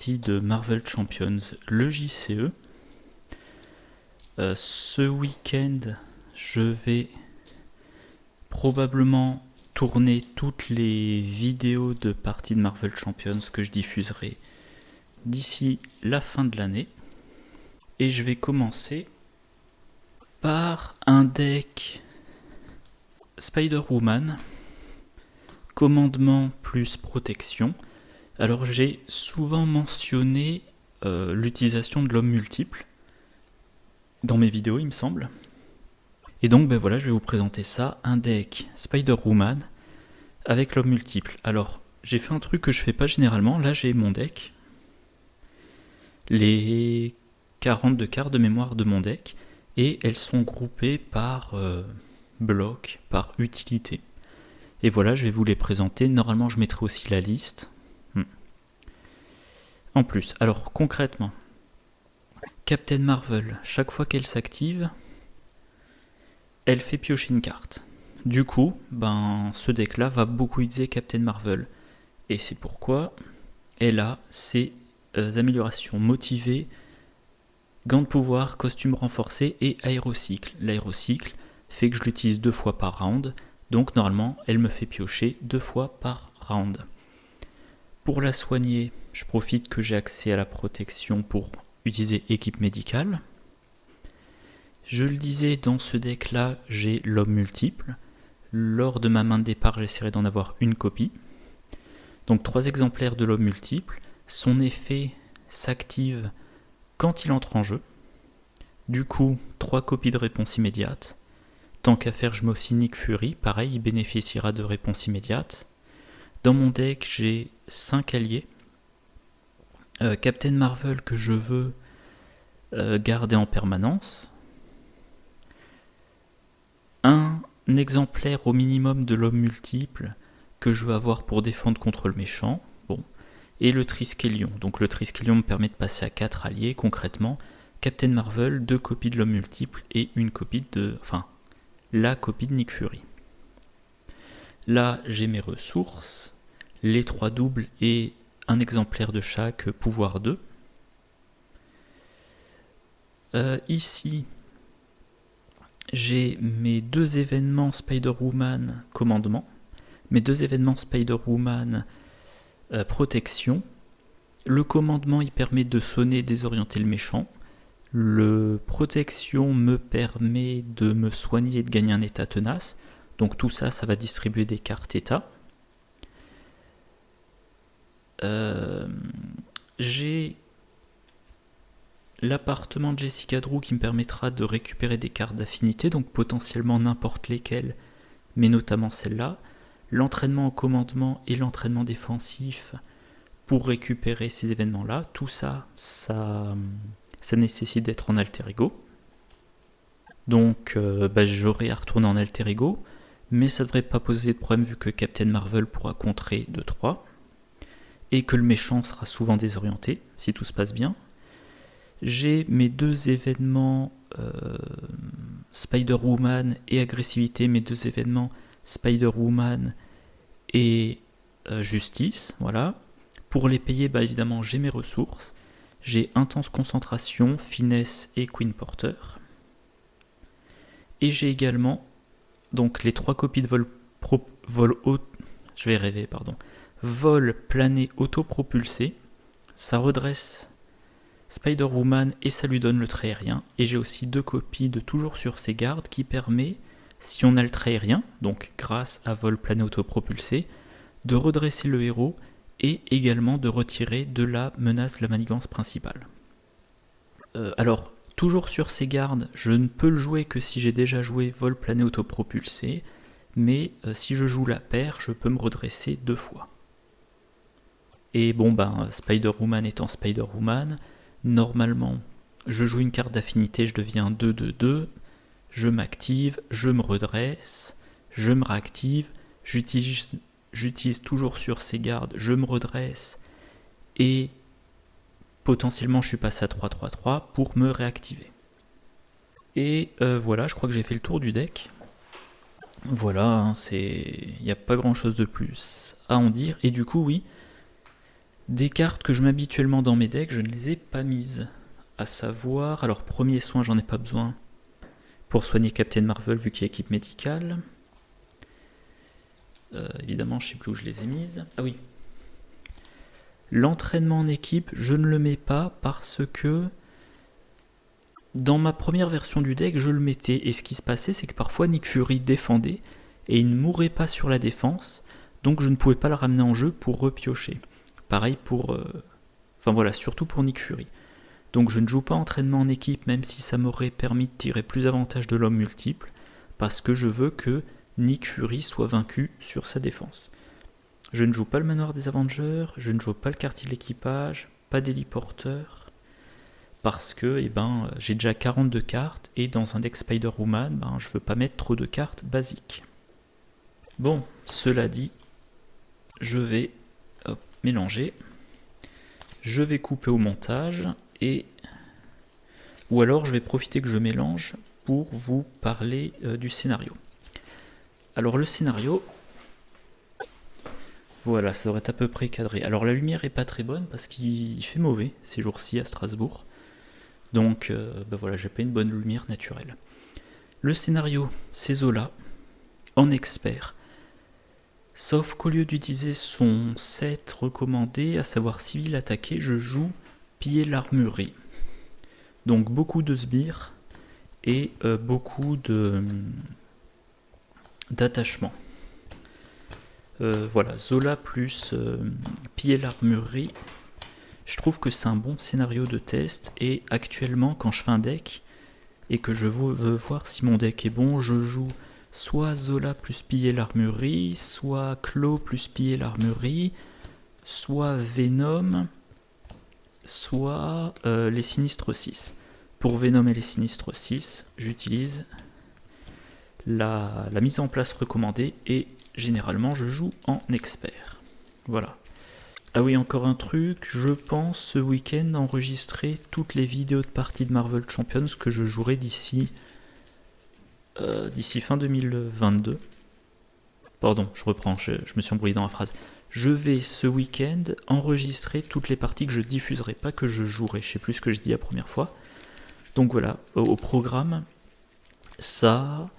partie de Marvel Champions, le JCE. Ce week-end, je vais probablement tourner toutes les vidéos de parties de Marvel Champions que je diffuserai d'ici la fin de l'année. Et je vais commencer par un deck Spider-Woman, commandement plus protection. Alors j'ai souvent mentionné l'utilisation de l'homme multiple dans mes vidéos, il me semble. Et donc voilà, je vais vous présenter ça, un deck Spider-Woman avec l'homme multiple. Alors j'ai fait un truc que je fais pas généralement, là j'ai mon deck, les 42 cartes de mémoire de mon deck, et elles sont groupées par bloc, par utilité. Et voilà, je vais vous les présenter. Normalement, je mettrai aussi la liste. En plus, alors concrètement, Captain Marvel, chaque fois qu'elle s'active, elle fait piocher une carte. Du coup, ce deck-là va beaucoup utiliser Captain Marvel. Et c'est pourquoi elle a ses améliorations motivées, gants de pouvoir, costume renforcé et aérocycle. L'aérocycle fait que je l'utilise 2 fois par round. Donc normalement, elle me fait piocher 2 fois par round. Pour la soigner, je profite que j'ai accès à la protection pour utiliser équipe médicale. Je le disais, dans ce deck-là, j'ai l'homme multiple. Lors de ma main de départ, j'essaierai d'en avoir une copie. Donc 3 exemplaires de l'homme multiple. Son effet s'active quand il entre en jeu. Du coup, 3 copies de réponse immédiate. Tant qu'à faire, je mets aussi Nick Fury. Pareil, il bénéficiera de réponse immédiate. Dans mon deck, j'ai 5 alliés. Captain Marvel que je veux garder en permanence. Un exemplaire au minimum de l'homme multiple que je veux avoir pour défendre contre le méchant. Bon. Et le Triskelion. Donc le Triskelion me permet de passer à 4 alliés. Concrètement, Captain Marvel, 2 copies de l'homme multiple et une copie de... la copie de Nick Fury. Là, j'ai mes ressources, les 3 doubles et un exemplaire de chaque pouvoir 2. Ici, j'ai mes 2 événements Spider-Woman commandement, mes 2 événements Spider-Woman protection. Le commandement, il permet de sonner et désorienter le méchant. Le protection me permet de me soigner et de gagner un état tenace. Donc tout ça, ça va distribuer des cartes état. J'ai l'appartement de Jessica Drew qui me permettra de récupérer des cartes d'affinité, donc potentiellement n'importe lesquelles, mais notamment celle-là. L'entraînement au commandement et l'entraînement défensif pour récupérer ces événements-là. Tout ça, ça nécessite d'être en alter ego. Donc j'aurai à retourner en alter ego, mais ça ne devrait pas poser de problème vu que Captain Marvel pourra contrer 2-3, et que le méchant sera souvent désorienté, si tout se passe bien. J'ai mes 2 événements Spider-Woman et agressivité, mes 2 événements Spider-Woman et justice, voilà. Pour les payer, évidemment, j'ai mes ressources. J'ai intense concentration, finesse et Queen Porter. Et j'ai également donc les 3 copies de vol plané autopropulsé. Ça redresse Spider-Woman et ça lui donne le trait aérien. Et j'ai aussi 2 copies de toujours sur ses gardes qui permet, si on a le trait aérien, donc grâce à vol plané autopropulsé, de redresser le héros et également de retirer de la menace de la manigance principale. Alors, toujours sur ces gardes, je ne peux le jouer que si j'ai déjà joué vol plané autopropulsé, mais si je joue la paire, je peux me redresser 2 fois. Et Spider-Woman étant Spider-Woman, normalement, je joue une carte d'affinité, je deviens 2-2-2, je m'active, je me redresse, je me réactive, j'utilise toujours sur ces gardes, je me redresse, et potentiellement je suis passé à 3-3-3 pour me réactiver. Et voilà, je crois que j'ai fait le tour du deck. Voilà, il n'y a pas grand chose de plus à en dire. Et du coup, oui, Des cartes que je mets habituellement dans mes decks, je ne les ai pas mises. À savoir, alors premier soin, j'en ai pas besoin pour soigner Captain Marvel vu qu'il y a équipe médicale. Évidemment, je sais plus où je les ai mises. Ah oui. L'entraînement en équipe, je ne le mets pas parce que dans ma première version du deck, je le mettais. Et ce qui se passait, c'est que parfois Nick Fury défendait et il ne mourait pas sur la défense. Donc je ne pouvais pas le ramener en jeu pour repiocher. Pareil pour... Enfin voilà, surtout pour Nick Fury. Donc je ne joue pas entraînement en équipe, même si ça m'aurait permis de tirer plus avantage de l'homme multiple, parce que je veux que Nick Fury soit vaincu sur sa défense. Je ne joue pas le manoir des Avengers, je ne joue pas le quartier de l'équipage, pas d'héliporteur, parce que j'ai déjà 42 cartes, et dans un deck Spider-Woman, je veux pas mettre trop de cartes basiques. Bon, cela dit, je vais mélanger, je vais couper au montage, ou alors je vais profiter que je mélange pour vous parler du scénario. Alors le scénario, voilà, ça devrait être à peu près cadré. Alors la lumière est pas très bonne parce qu'il fait mauvais ces jours-ci à Strasbourg. Donc voilà, j'ai pas une bonne lumière naturelle. Le scénario, c'est Zola, en expert. Sauf qu'au lieu d'utiliser son set recommandé, à savoir civil attaqué, je joue piller l'armurerie. Donc beaucoup de sbires et beaucoup d'attachement. Voilà, Zola plus piller l'armurerie. Je trouve que c'est un bon scénario de test. Et actuellement, quand je fais un deck et que je veux voir si mon deck est bon, je joue soit Zola plus piller l'armurerie, soit Claw plus piller l'armurerie, soit Venom, soit les Sinistres 6. Pour Venom et les Sinistres 6, j'utilise la mise en place recommandée et généralement je joue en expert. Voilà. Ah oui, encore un truc, je pense ce week-end enregistrer toutes les vidéos de parties de Marvel Champions que je jouerai d'ici fin 2022. Pardon, je reprends, je me suis embrouillé dans la phrase. Je vais ce week-end enregistrer toutes les parties que je diffuserai, pas que je jouerai, je sais plus ce que je dis la première fois. Donc voilà, au programme, ça,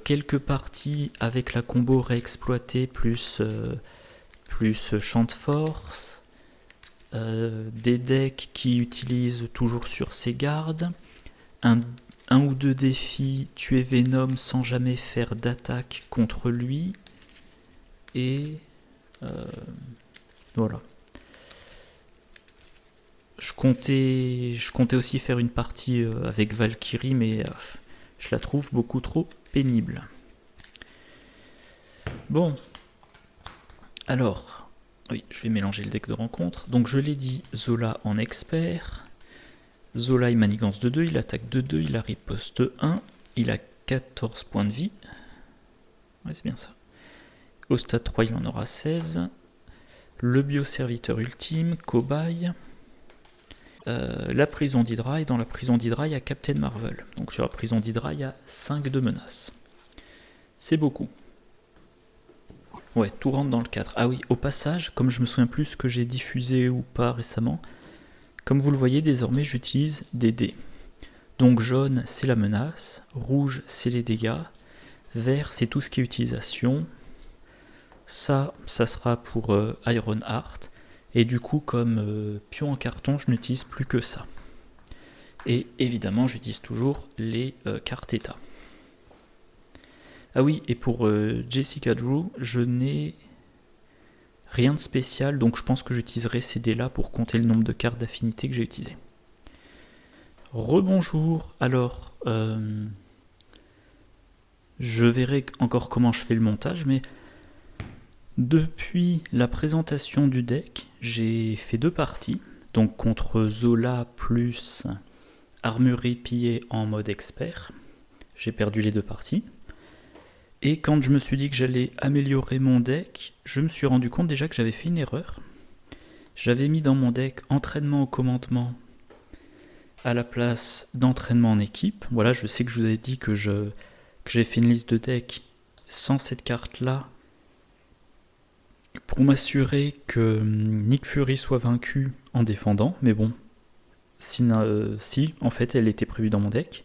quelques parties avec la combo réexploitée plus champ de force, des decks qui utilisent toujours sur ses gardes, un ou deux défis, tuer Venom sans jamais faire d'attaque contre lui, et voilà. Je comptais aussi faire une partie avec Valkyrie, mais je la trouve beaucoup trop pénible. Bon, alors, oui, je vais mélanger le deck de rencontre. Donc je l'ai dit, Zola en expert. Zola il manigance de 2, il attaque de 2, il a riposte 1, il a 14 points de vie. Ouais, c'est bien ça. Au stade 3, il en aura 16. Le bioserviteur ultime, cobaye. La prison d'Hydra, et dans la prison d'Hydra, il y a Captain Marvel. Donc sur la prison d'Hydra, il y a 5 de menaces. C'est beaucoup. Ouais, tout rentre dans le cadre. Ah oui, au passage, comme je me souviens plus ce que j'ai diffusé ou pas récemment, comme vous le voyez, désormais j'utilise des dés. Donc jaune, c'est la menace, rouge, c'est les dégâts, vert, c'est tout ce qui est utilisation. Ça sera pour Ironheart. Et du coup, comme pion en carton, je n'utilise plus que ça. Et évidemment, j'utilise toujours les cartes état. Ah oui, et pour Jessica Drew, je n'ai rien de spécial, donc je pense que j'utiliserai ces dés-là pour compter le nombre de cartes d'affinité que j'ai utilisées. Rebonjour, alors, je verrai encore comment je fais le montage, mais depuis la présentation du deck, j'ai fait 2 parties, donc contre Zola plus Armurerie pillée en mode expert. J'ai perdu les 2 parties. Et quand je me suis dit que j'allais améliorer mon deck, je me suis rendu compte déjà que j'avais fait une erreur. J'avais mis dans mon deck entraînement au commandement à la place d'entraînement en équipe. Voilà, je sais que je vous avais dit que j'ai fait une liste de decks sans cette carte-là pour m'assurer que Nick Fury soit vaincu en défendant, mais bon, si en fait elle était prévue dans mon deck.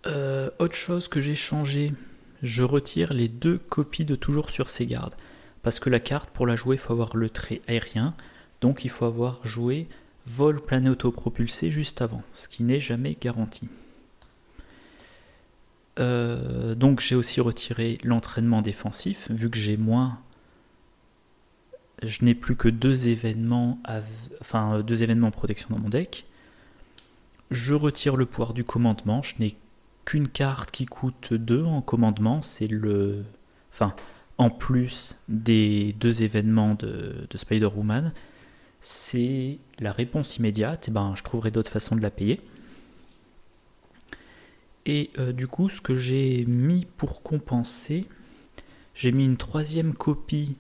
Autre chose que j'ai changé, je retire les 2 copies de toujours sur ses gardes. Parce que la carte, pour la jouer, il faut avoir le trait aérien, donc il faut avoir joué vol planéto-propulsé juste avant, ce qui n'est jamais garanti. Donc j'ai aussi retiré l'entraînement défensif, vu que j'ai moins... Je n'ai plus que 2 événements, 2 événements protection dans mon deck. Je retire le pouvoir du commandement, je n'ai qu'une carte qui coûte 2 en commandement, c'est le... en plus des 2 événements de Spider-Woman, c'est la réponse immédiate. Et je trouverai d'autres façons de la payer. Et du coup, ce que j'ai mis pour compenser, j'ai mis une 3e copie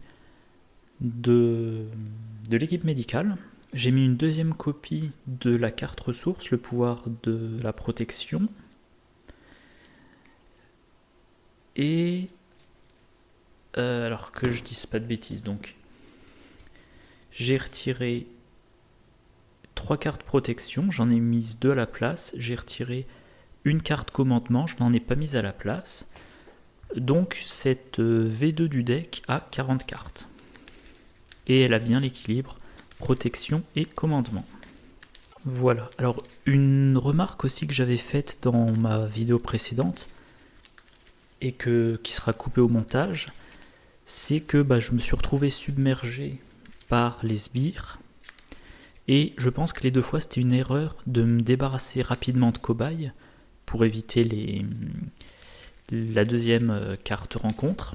de l'équipe médicale. J'ai mis une 2e copie de la carte ressource, le pouvoir de la protection. Et alors que je dise pas de bêtises, donc j'ai retiré 3 cartes protection, j'en ai mis 2 à la place, j'ai retiré une carte commandement, je n'en ai pas mise à la place. Donc cette V2 du deck a 40 cartes. Et elle a bien l'équilibre protection et commandement. Voilà, alors une remarque aussi que j'avais faite dans ma vidéo précédente, et qui sera coupée au montage, c'est que je me suis retrouvé submergé par les sbires, et je pense que les 2 fois c'était une erreur de me débarrasser rapidement de cobayes pour éviter la 2e carte rencontre,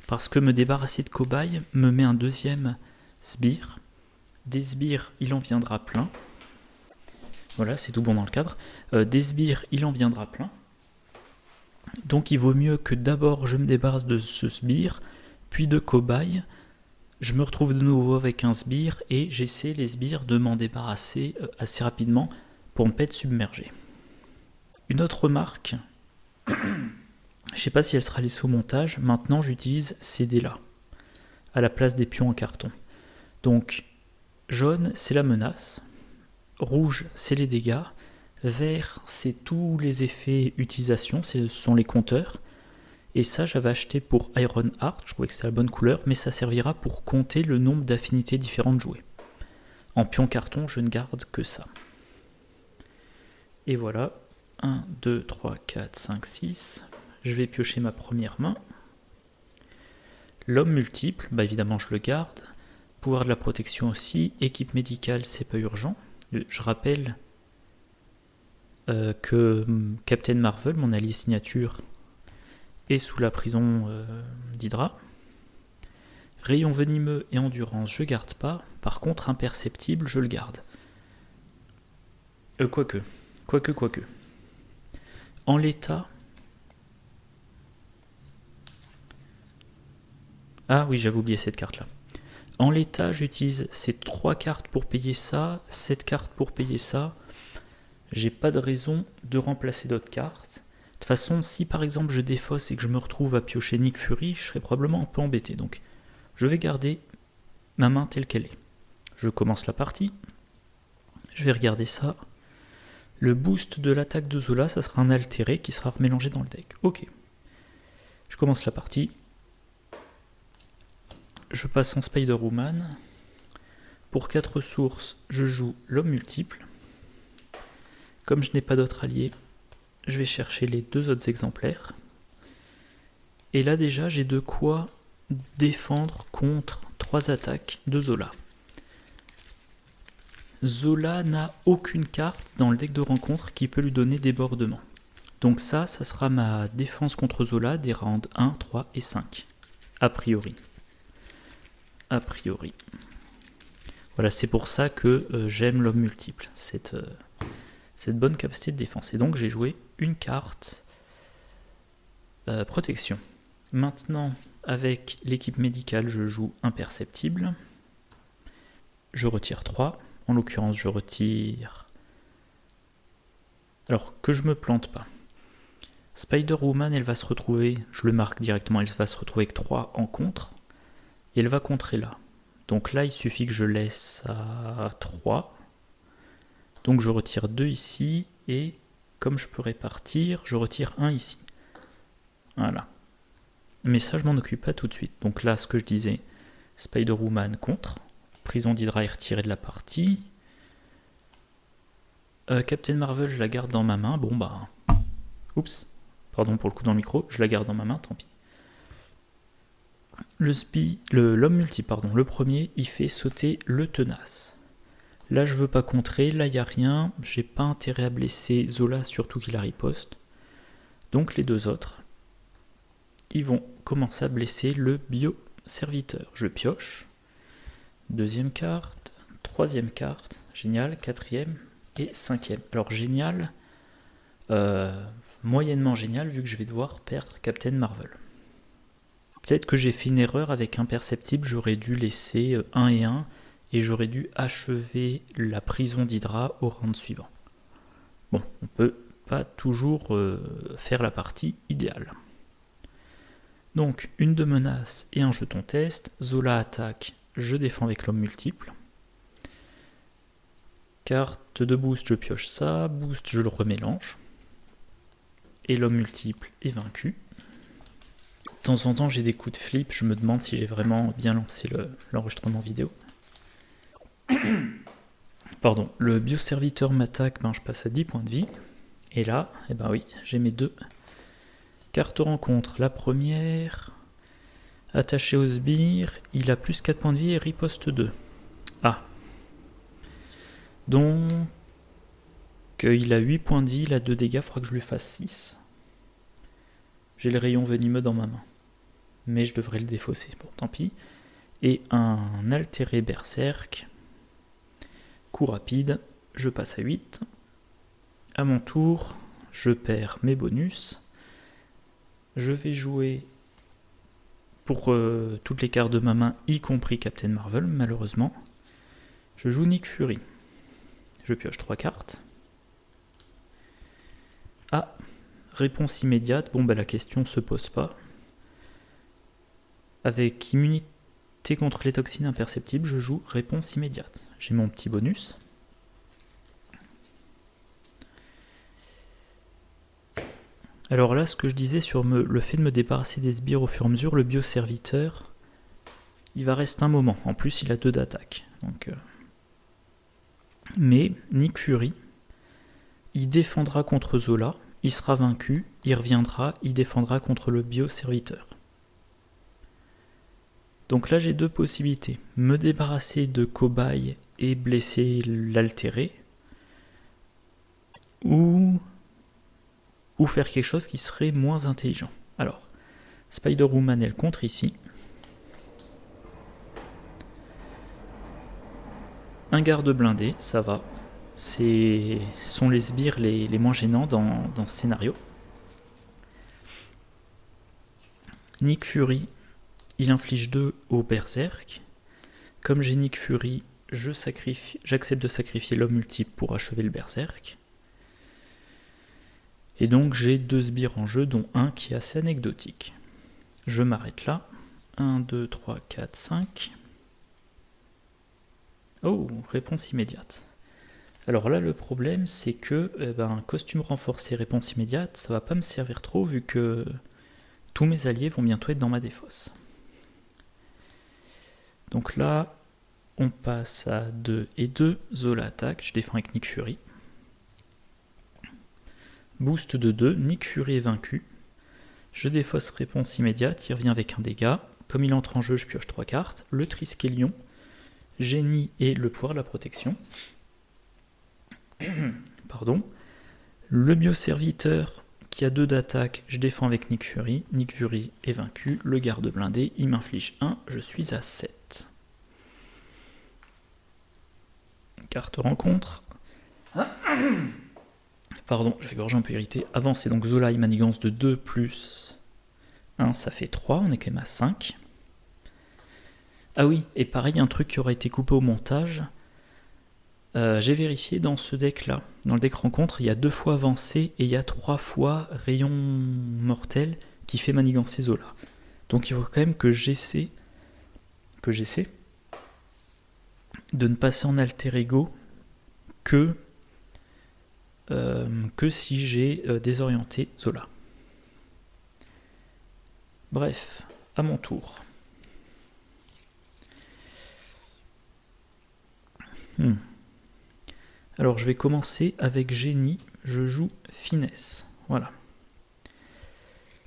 parce que me débarrasser de cobayes me met un 2e sbire. Des sbires, il en viendra plein. Voilà, c'est tout bon dans le cadre. Des sbires, il en viendra plein. Donc il vaut mieux que d'abord je me débarrasse de ce sbire, puis de cobayes. Je me retrouve de nouveau avec un sbire et j'essaie les sbires de m'en débarrasser assez rapidement pour ne pas être submergé. Une autre remarque, je ne sais pas si elle sera laissée au montage, maintenant j'utilise ces dés-là à la place des pions en carton. Donc jaune c'est la menace, rouge c'est les dégâts, vert c'est tous les effets utilisation, ce sont les compteurs. Et ça j'avais acheté pour Iron Heart, je trouvais que c'est la bonne couleur, mais ça servira pour compter le nombre d'affinités différentes jouées. En pion carton je ne garde que ça. Et voilà, 1, 2, 3, 4, 5, 6. Je vais piocher ma première main. L'homme multiple, évidemment je le garde. Pouvoir de la protection aussi. Équipe médicale, c'est pas urgent. Je rappelle que Captain Marvel, mon allié signature, est sous la prison d'Hydra. Rayon venimeux et endurance, je garde pas. Par contre, imperceptible, je le garde. Quoique. En l'état... Ah oui, j'avais oublié cette carte-là. En l'état, j'utilise ces 3 cartes pour payer ça, cette carte pour payer ça. J'ai pas de raison de remplacer d'autres cartes. De toute façon, si par exemple je défausse et que je me retrouve à piocher Nick Fury, je serais probablement un peu embêté. Donc, je vais garder ma main telle qu'elle est. Je commence la partie. Je vais regarder ça. Le boost de l'attaque de Zola, ça sera un altéré qui sera mélangé dans le deck. Ok. Je commence la partie. Je passe en Spider-Woman. Pour 4 ressources, je joue l'homme multiple. Comme je n'ai pas d'autres alliés, je vais chercher les 2 autres exemplaires. Et là déjà, j'ai de quoi défendre contre 3 attaques de Zola. Zola n'a aucune carte dans le deck de rencontre qui peut lui donner débordement. Donc ça sera ma défense contre Zola des rounds 1, 3 et 5. A priori. Voilà, c'est pour ça que j'aime l'homme multiple. Cette bonne capacité de défense. Et donc j'ai joué une carte protection. Maintenant, avec l'équipe médicale, je joue imperceptible. Je retire 3. En l'occurrence, je retire... Alors, que je me plante pas. Spider-Woman, elle va se retrouver, je le marque directement, elle va se retrouver avec 3 en contre. et elle va contrer là. Donc là, il suffit que je laisse à 3. Donc je retire 2 ici, et comme je peux répartir, je retire 1 ici. Voilà. Mais ça, je m'en occupe pas tout de suite. Donc là, ce que je disais, Spider-Woman contre, Prison d'Hydra est retirée de la partie. Captain Marvel, je la garde dans ma main. Bon bah... Oups, pardon pour le coup dans le micro, je la garde dans ma main, tant pis. L'homme multi, pardon, le premier, il fait sauter le tenace. Là, je veux pas contrer, là, il n'y a rien. J'ai pas intérêt à blesser Zola, surtout qu'il a riposte. Donc les deux autres, ils vont commencer à blesser le bio-serviteur. Je pioche. Deuxième carte, troisième carte, génial, quatrième et cinquième. Alors génial, moyennement génial, vu que je vais devoir perdre Captain Marvel. Peut-être que j'ai fait une erreur avec Imperceptible, j'aurais dû laisser 1 et 1, et j'aurais dû achever la prison d'Hydra au round suivant. Bon, on peut pas toujours faire la partie idéale. Donc, une de menace et un jeton test. Zola attaque, je défends avec l'homme multiple. Carte de boost, je pioche ça. Boost, je le remélange. Et l'homme multiple est vaincu. De temps en temps, j'ai des coups de flip. Je me demande si j'ai vraiment bien lancé l'enregistrement vidéo. Pardon, le bioserviteur m'attaque, je passe à 10 points de vie. Et là, oui, j'ai mes 2 cartes rencontre. La première, attaché au sbire, il a plus 4 points de vie et riposte 2. Ah. Donc, il a 8 points de vie, il a 2 dégâts, il faudra que je lui fasse 6. J'ai le rayon venimeux dans ma main. Mais je devrais le défausser, bon tant pis. Et un altéré berserk. Coup rapide, je passe à 8. À mon tour, je perds mes bonus. Je vais jouer pour toutes les cartes de ma main, y compris Captain Marvel, malheureusement. Je joue Nick Fury. Je pioche 3 cartes. Ah, réponse immédiate. Bon, la question se pose pas. Avec immunité contre les toxines imperceptibles, je joue réponse immédiate. J'ai mon petit bonus. Alors là, ce que je disais sur le fait de me débarrasser des sbires au fur et à mesure, le bioserviteur, il va rester un moment. En plus, il a 2 d'attaque. Mais Nick Fury, il défendra contre Zola, il sera vaincu, il reviendra, il défendra contre le bioserviteur. Donc là, j'ai 2 possibilités. Me débarrasser de cobaye et blesser l'altéré, ou faire quelque chose qui serait moins intelligent. Alors, Spider-Woman, elle contre ici. Un garde blindé, ça va. Sont les sbires les moins gênants dans ce scénario. Nick Fury, il inflige 2 au berserk. Comme j'ai Nick Fury, j'accepte de sacrifier l'homme multiple pour achever le berserk. Et donc j'ai 2 sbires en jeu, dont un qui est assez anecdotique. Je m'arrête là. 1, 2, 3, 4, 5. Oh, réponse immédiate. Alors là, le problème, c'est que un costume renforcé réponse immédiate, ça va pas me servir trop vu que tous mes alliés vont bientôt être dans ma défausse. Donc là, on passe à 2 et 2. Zola attaque, je défends avec Nick Fury. Boost de 2, Nick Fury est vaincu. Je défausse réponse immédiate, il revient avec un dégât. Comme il entre en jeu, je pioche 3 cartes. Le Triskelion, Génie et le pouvoir de la protection. Pardon. Le bioserviteur qui a 2 d'attaque, je défends avec Nick Fury. Nick Fury est vaincu. Le garde blindé, il m'inflige 1, je suis à 7. Carte rencontre. Pardon, j'ai la gorge un peu irritée. Avant, c'est donc Zola, il manigance de 2 plus 1, ça fait 3, on est quand même à 5. Ah oui, et pareil, un truc qui aurait été coupé au montage. J'ai vérifié dans ce deck-là. Dans le deck rencontre, il y a 2 fois avancé et il y a 3 fois rayon mortel qui fait manigancer Zola. Donc il faut quand même que j'essaie que j'essaie de ne passer en alter ego que si j'ai désorienté Zola. Bref, à mon tour. Alors je vais commencer avec génie, je joue finesse. Voilà.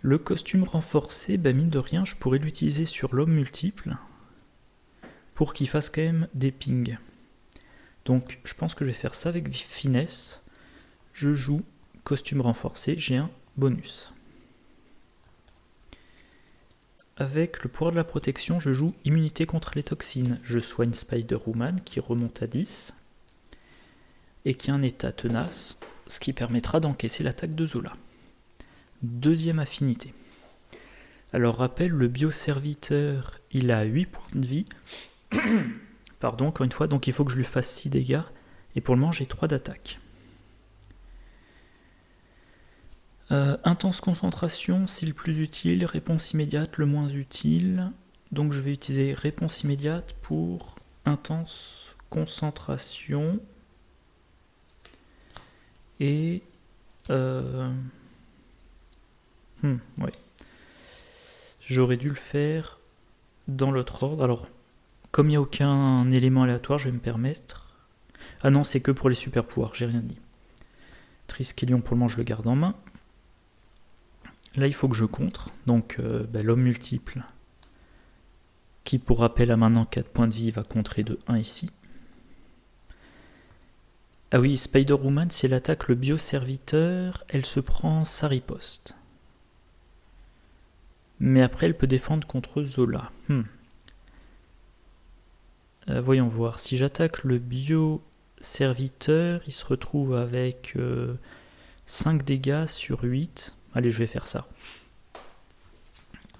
Le costume renforcé, mine de rien, je pourrais l'utiliser sur l'homme multiple pour qu'il fasse quand même des pings. Donc je pense que je vais faire ça avec finesse. Je joue costume renforcé, j'ai un bonus. Avec le pouvoir de la protection, je joue immunité contre les toxines. Je soigne Spider-Woman qui remonte à 10 et qui a un état tenace, ce qui permettra d'encaisser l'attaque de Zola. Deuxième affinité. Alors rappel, le bioserviteur, il a 8 points de vie. Pardon, encore une fois, donc il faut que je lui fasse 6 dégâts. Et pour le moment, j'ai 3 d'attaque. Intense concentration, c'est le plus utile. Réponse immédiate, le moins utile. Donc je vais utiliser réponse immédiate pour intense concentration. Et... ouais. J'aurais dû le faire dans l'autre ordre. Alors, comme il n'y a aucun élément aléatoire, je vais me permettre... Ah non, c'est que pour les super pouvoirs, j'ai rien dit. Triskelion, pour le moment, je le garde en main. Là, il faut que je contre. Donc, l'homme multiple, qui pour rappel a maintenant 4 points de vie, va contrer de 1 ici. Ah oui, Spider-Woman, si elle attaque le bioserviteur, elle se prend sa riposte. Mais après, elle peut défendre contre Zola. Voyons voir. Si j'attaque le bioserviteur, il se retrouve avec 5 dégâts sur 8. Allez, je vais faire ça.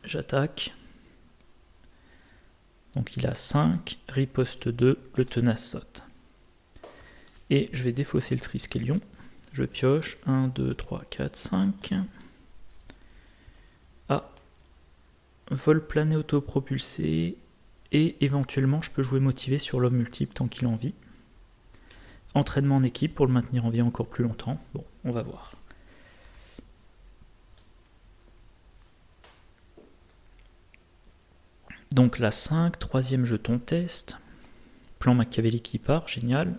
J'attaque. Donc il a 5, riposte 2, le tenace saute. Et je vais défausser le Triskelion. Je pioche. 1, 2, 3, 4, 5. Ah. Vol plané autopropulsé. Et éventuellement, je peux jouer motivé sur l'homme multiple tant qu'il en vit. Entraînement en équipe pour le maintenir en vie encore plus longtemps. Bon, on va voir. Donc la 5, troisième jeton test. Plan machiavélique qui part, génial.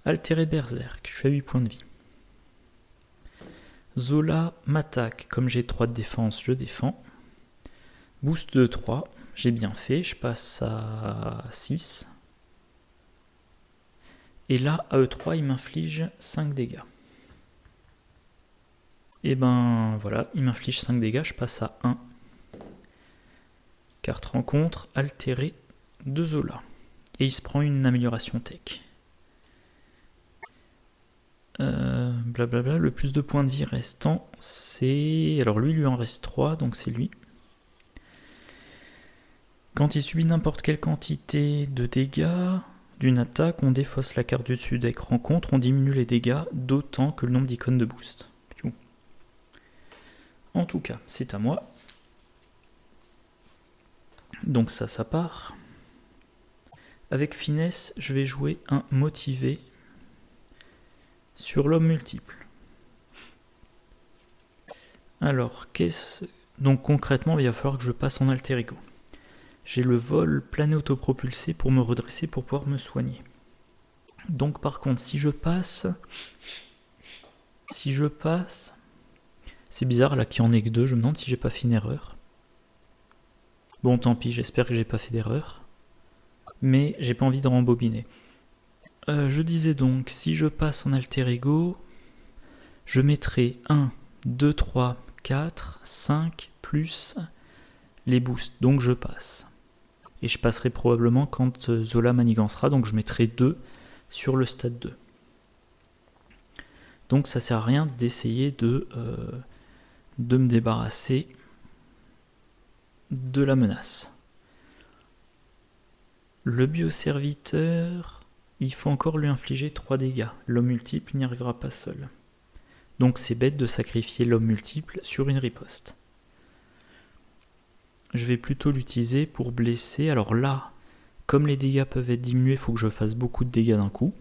Altéré berserk, je suis à 8 points de vie. Zola m'attaque, comme j'ai 3 de défense, je défends. Boost de 3, j'ai bien fait, je passe à 6. Et là, à E3, il m'inflige 5 dégâts. Et ben voilà, il m'inflige 5 dégâts, je passe à 1. Carte rencontre, altérée de Zola. Et il se prend une amélioration tech. Blablabla, le plus de points de vie restant, c'est... Alors lui en reste 3, donc c'est lui. Quand il subit n'importe quelle quantité de dégâts d'une attaque, on défausse la carte du dessus deck rencontre, on diminue les dégâts d'autant que le nombre d'icônes de boost. En tout cas, c'est à moi. Donc ça part. Avec finesse, je vais jouer un motivé sur l'homme multiple. Alors, donc concrètement, il va falloir que je passe en alter ego. J'ai le vol plané autopropulsé pour me redresser, pour pouvoir me soigner. Donc par contre, si je passe... C'est bizarre là qu'il n'y en ait que 2, je me demande si j'ai pas fait une erreur. Bon, tant pis, j'espère que j'ai pas fait d'erreur. Mais j'ai pas envie de rembobiner. Je disais donc, si je passe en alter ego, je mettrai 1, 2, 3, 4, 5, plus les boosts. Donc je passe. Et je passerai probablement quand Zola manigancera, donc je mettrai 2 sur le stade 2. Donc ça sert à rien d'essayer de me débarrasser de la menace. Le bioserviteur, il faut encore lui infliger 3 dégâts. L'homme multiple n'y arrivera pas seul. Donc c'est bête de sacrifier l'homme multiple sur une riposte. Je vais plutôt l'utiliser pour blesser. Alors là, Comme les dégâts peuvent être diminués, il faut que je fasse beaucoup de dégâts d'un coup.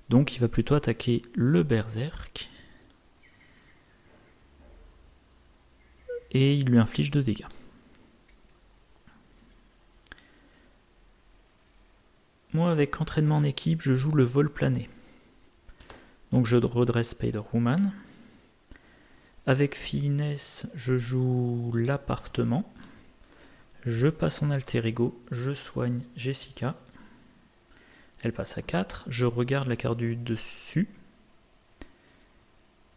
Donc il va plutôt attaquer le berserk. Et il lui inflige 2 dégâts. Moi, avec entraînement en équipe, je joue le vol plané. Donc je redresse Spider-Woman. Avec finesse, je joue l'appartement. Je passe en alter ego, je soigne Jessica. Elle passe à 4. Je regarde la carte du dessus.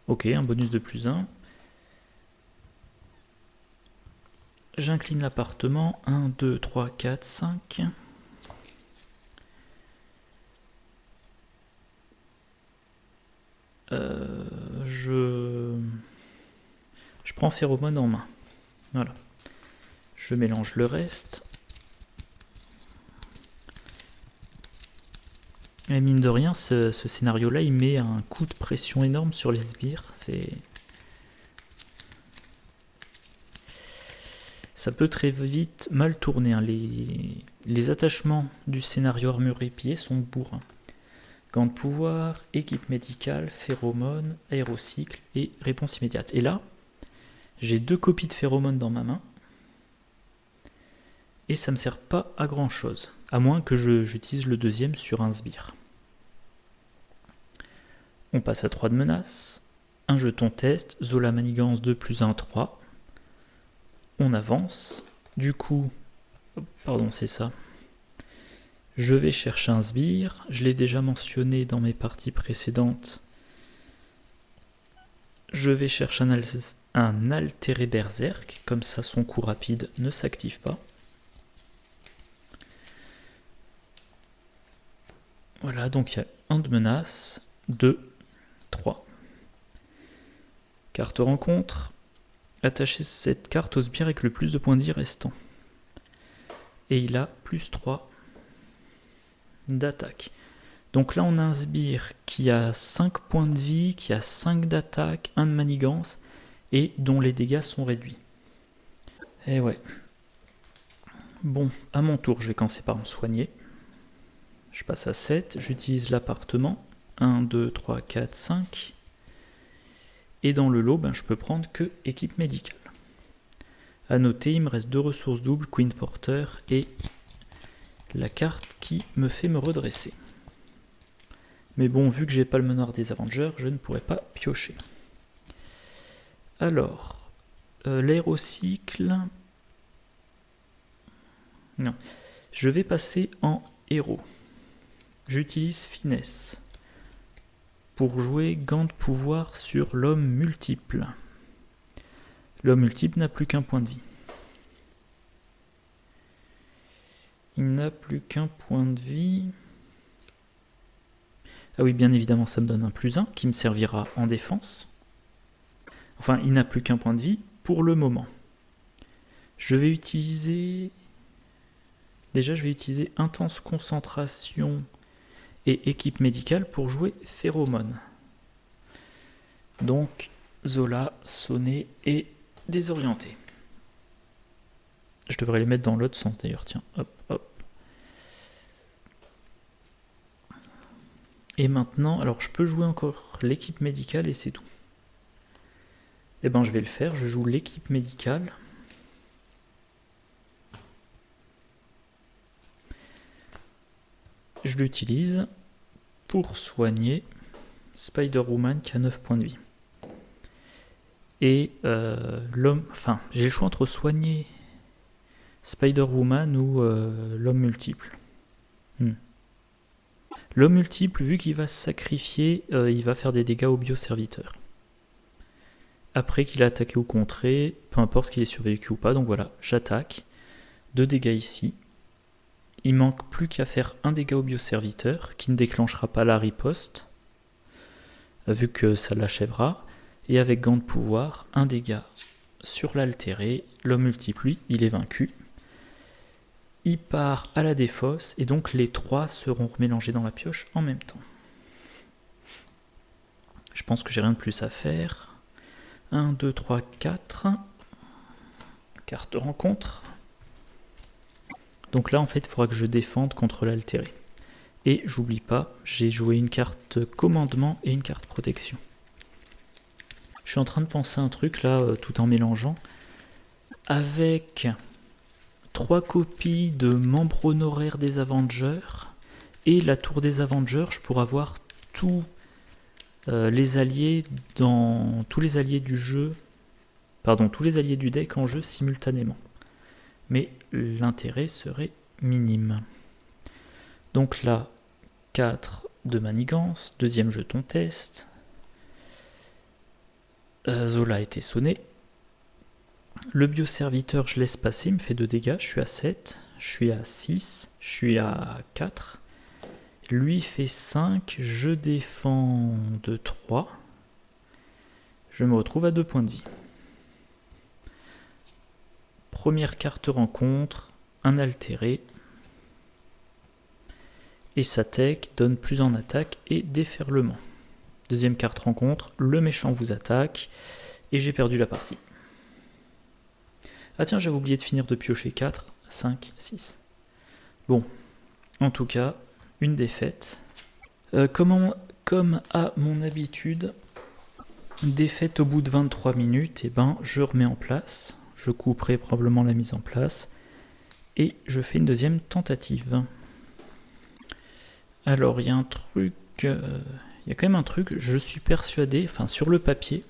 Ok, un bonus de +1. J'incline l'appartement. 1, 2, 3, 4, 5. Je prends phéromone en main. Voilà. Je mélange le reste. Et mine de rien, ce scénario-là, il met un coup de pression énorme sur les sbires. Ça peut très vite mal tourner. Hein. Les attachements du scénario armure épiée sont bourrins. Gants de pouvoir, équipe médicale, phéromone, aérocycle et réponse immédiate. Et là, j'ai 2 copies de phéromone dans ma main. Et ça ne me sert pas à grand chose. À moins que j'utilise le deuxième sur un sbire. On passe à 3 de menace. Un jeton test. Zola manigance 2 +1, 3. On avance. Du coup, pardon, c'est ça. Je vais chercher un sbire. Je l'ai déjà mentionné dans mes parties précédentes. Je vais chercher un altéré berserk. Comme ça, son coup rapide ne s'active pas. Voilà, donc il y a 1 de menace, 2, 3. Carte rencontre. Attachez cette carte au sbire avec le plus de points de vie restant. Et il a +3 d'attaque. Donc là, on a un sbire qui a 5 points de vie, qui a 5 d'attaque, 1 de manigance, et dont les dégâts sont réduits. Et ouais. Bon, à mon tour, je vais commencer par me soigner. Je passe à 7, j'utilise l'appartement. 1, 2, 3, 4, 5. Et dans le lot, je peux prendre que équipe médicale. A noter, il me reste 2 ressources doubles, Queen Porter et la carte qui me fait me redresser. Mais bon, vu que j'ai pas le manoir des Avengers, je ne pourrais pas piocher. Alors, l'aérocycle... Non. Je vais passer en héros. J'utilise finesse pour jouer gant de pouvoir sur l'homme multiple. L'homme multiple n'a plus qu'un point de vie. Il n'a plus qu'un point de vie. Ah oui, bien évidemment, ça me donne un +1 qui me servira en défense. Enfin, il n'a plus qu'un point de vie pour le moment. Je vais utiliser... Déjà, je vais utiliser intense concentration et équipe médicale pour jouer phéromone. Donc, Zola, sonné et désorienté. Je devrais les mettre dans l'autre sens d'ailleurs, tiens, hop, hop. Et maintenant, alors je peux jouer encore l'équipe médicale et c'est tout. Eh ben je vais le faire, je joue l'équipe médicale. Je l'utilise pour soigner Spider-Woman qui a 9 points de vie. Et l'homme, enfin, j'ai le choix entre soigner Spider-Woman ou l'homme multiple. L'homme multiple, vu qu'il va se sacrifier, il va faire des dégâts au bioserviteur. Après qu'il a attaqué ou contré, peu importe qu'il ait survécu ou pas, donc voilà, j'attaque. 2 dégâts ici. Il manque plus qu'à faire un dégât au bioserviteur, qui ne déclenchera pas la riposte, vu que ça l'achèvera. Et avec gant de pouvoir, un dégât sur l'altéré. L'homme multiple, lui, il est vaincu. Il part à la défausse, et donc les 3 seront remélangés dans la pioche en même temps. Je pense que j'ai rien de plus à faire. 1, 2, 3, 4. Carte rencontre. Donc là, en fait, il faudra que je défende contre l'altéré. Et j'oublie pas, j'ai joué une carte commandement et une carte protection. Je suis en train de penser un truc là, tout en mélangeant. Avec 3 copies de membres honoraires des Avengers et la tour des Avengers, je pourrais avoir tous les alliés tous les alliés du jeu, pardon, tous les alliés du deck en jeu simultanément. Mais l'intérêt serait minime. Donc là, 4 de manigance, deuxième jeton test. Zola a été sonné. Le bioserviteur, je laisse passer, il me fait 2 dégâts, je suis à 7, je suis à 6, je suis à 4. Lui fait 5, je défends de 3. Je me retrouve à 2 points de vie. Première carte rencontre, un altéré. Et sa tech donne plus en attaque et déferlement. Deuxième carte rencontre, le méchant vous attaque. Et j'ai perdu la partie. Ah tiens, j'avais oublié de finir de piocher 4, 5, 6. Bon, en tout cas, une défaite. Comme à mon habitude, défaite au bout de 23 minutes, et ben je remets en place. Je couperai probablement la mise en place. Et je fais une deuxième tentative. Alors, il y a un truc... il y a quand même un truc, je suis persuadé, enfin sur le papier,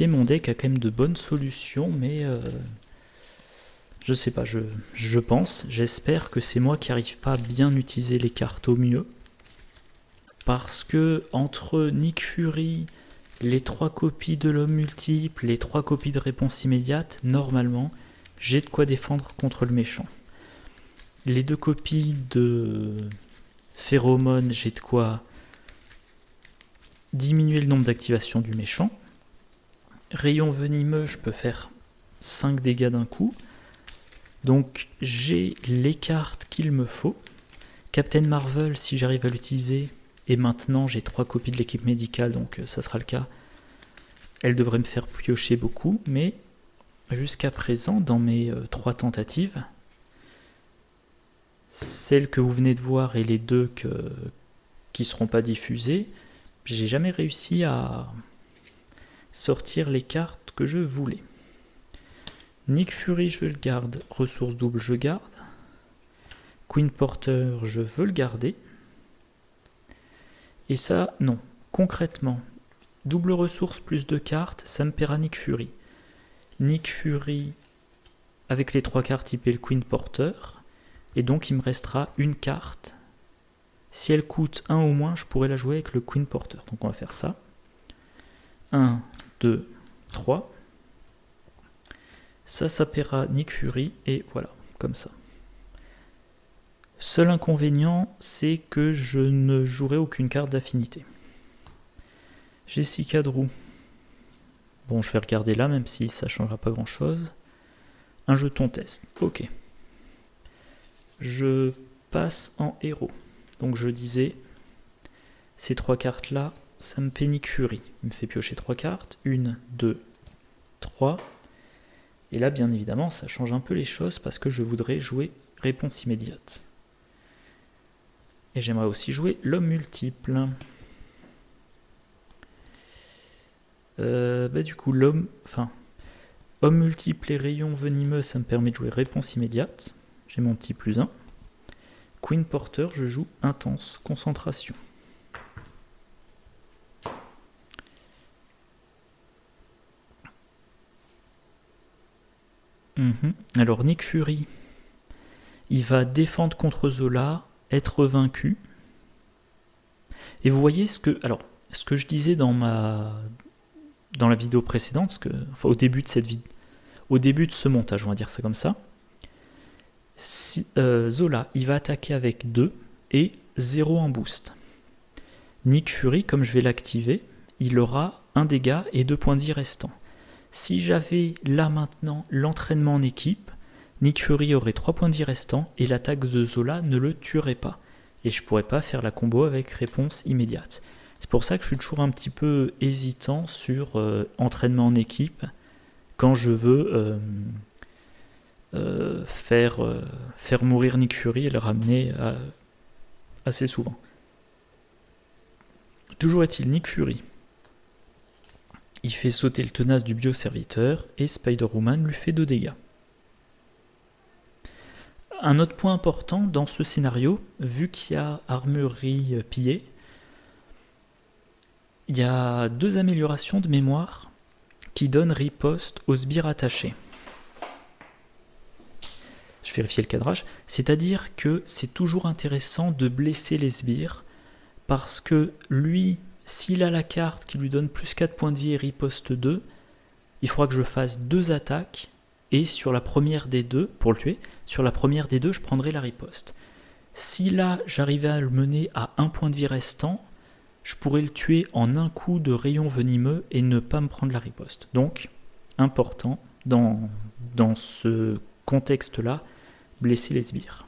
mon deck a quand même de bonnes solutions, mais je sais pas, j'espère que c'est moi qui n'arrive pas à bien utiliser les cartes au mieux. Parce que entre Nick Fury, les 3 copies de l'homme multiple, les 3 copies de réponse immédiate, normalement, j'ai de quoi défendre contre le méchant. Les 2 copies de phéromone, j'ai de quoi diminuer le nombre d'activations du méchant. Rayon venimeux, je peux faire 5 dégâts d'un coup. Donc j'ai les cartes qu'il me faut. Captain Marvel, si j'arrive à l'utiliser, et maintenant j'ai 3 copies de l'équipe médicale, donc ça sera le cas. Elle devrait me faire piocher beaucoup, mais jusqu'à présent, dans mes 3 tentatives, celles que vous venez de voir et les 2 qui ne seront pas diffusées, j'ai jamais réussi à sortir les cartes que je voulais. Nick Fury, je le garde. Ressources doubles, je garde. Queen Porter, je veux le garder. Et ça, non. Concrètement, double ressource plus 2 cartes, ça me paiera Nick Fury. Nick Fury, avec les 3 cartes, il paie le Queen Porter. Et donc, il me restera une carte. Si elle coûte 1 ou moins, je pourrais la jouer avec le Queen Porter. Donc, on va faire ça. 1, 2, 3. Ça paiera Nick Fury, et voilà, comme ça. Seul inconvénient, c'est que je ne jouerai aucune carte d'affinité. Jessica Drew. Bon, je vais regarder là, même si ça ne changera pas grand-chose. Un jeton test, ok. Je passe en héros. Donc je disais, ces 3 cartes-là, ça me paie Nick Fury. Il me fait piocher 3 cartes. 1, 2, 3. Et là, bien évidemment, ça change un peu les choses parce que je voudrais jouer réponse immédiate. Et j'aimerais aussi jouer l'homme multiple. Du coup, homme multiple et rayon venimeux, ça me permet de jouer réponse immédiate. J'ai mon petit +1. Queen Porter, je joue intense, concentration. Alors Nick Fury, il va défendre contre Zola, être vaincu. Et vous voyez ce que je disais dans la vidéo précédente, au début de ce montage, on va dire ça comme ça. Zola, il va attaquer avec 2 et 0 en boost. Nick Fury, comme je vais l'activer, il aura 1 dégât et 2 points de vie restants. Si j'avais là maintenant l'entraînement en équipe, Nick Fury aurait 3 points de vie restants et l'attaque de Zola ne le tuerait pas. Et je ne pourrais pas faire la combo avec réponse immédiate. C'est pour ça que je suis toujours un petit peu hésitant sur entraînement en équipe quand je veux faire mourir Nick Fury et le ramener assez souvent. Toujours est-il, Nick Fury, il fait sauter le tenace du bioserviteur et Spider-Woman lui fait 2 dégâts. Un autre point important dans ce scénario, vu qu'il y a armurerie pillée, il y a 2 améliorations de mémoire qui donnent riposte aux sbires attachés. Je vérifie le cadrage. C'est-à-dire que c'est toujours intéressant de blesser les sbires parce que lui, s'il a la carte qui lui donne plus 4 points de vie et riposte 2, il faudra que je fasse 2 attaques et sur la première des 2, pour le tuer, sur la première des 2, je prendrai la riposte. Si là, j'arrivais à le mener à 1 point de vie restant, je pourrais le tuer en un coup de rayon venimeux et ne pas me prendre la riposte. Donc, important, dans ce contexte-là, blesser les sbires.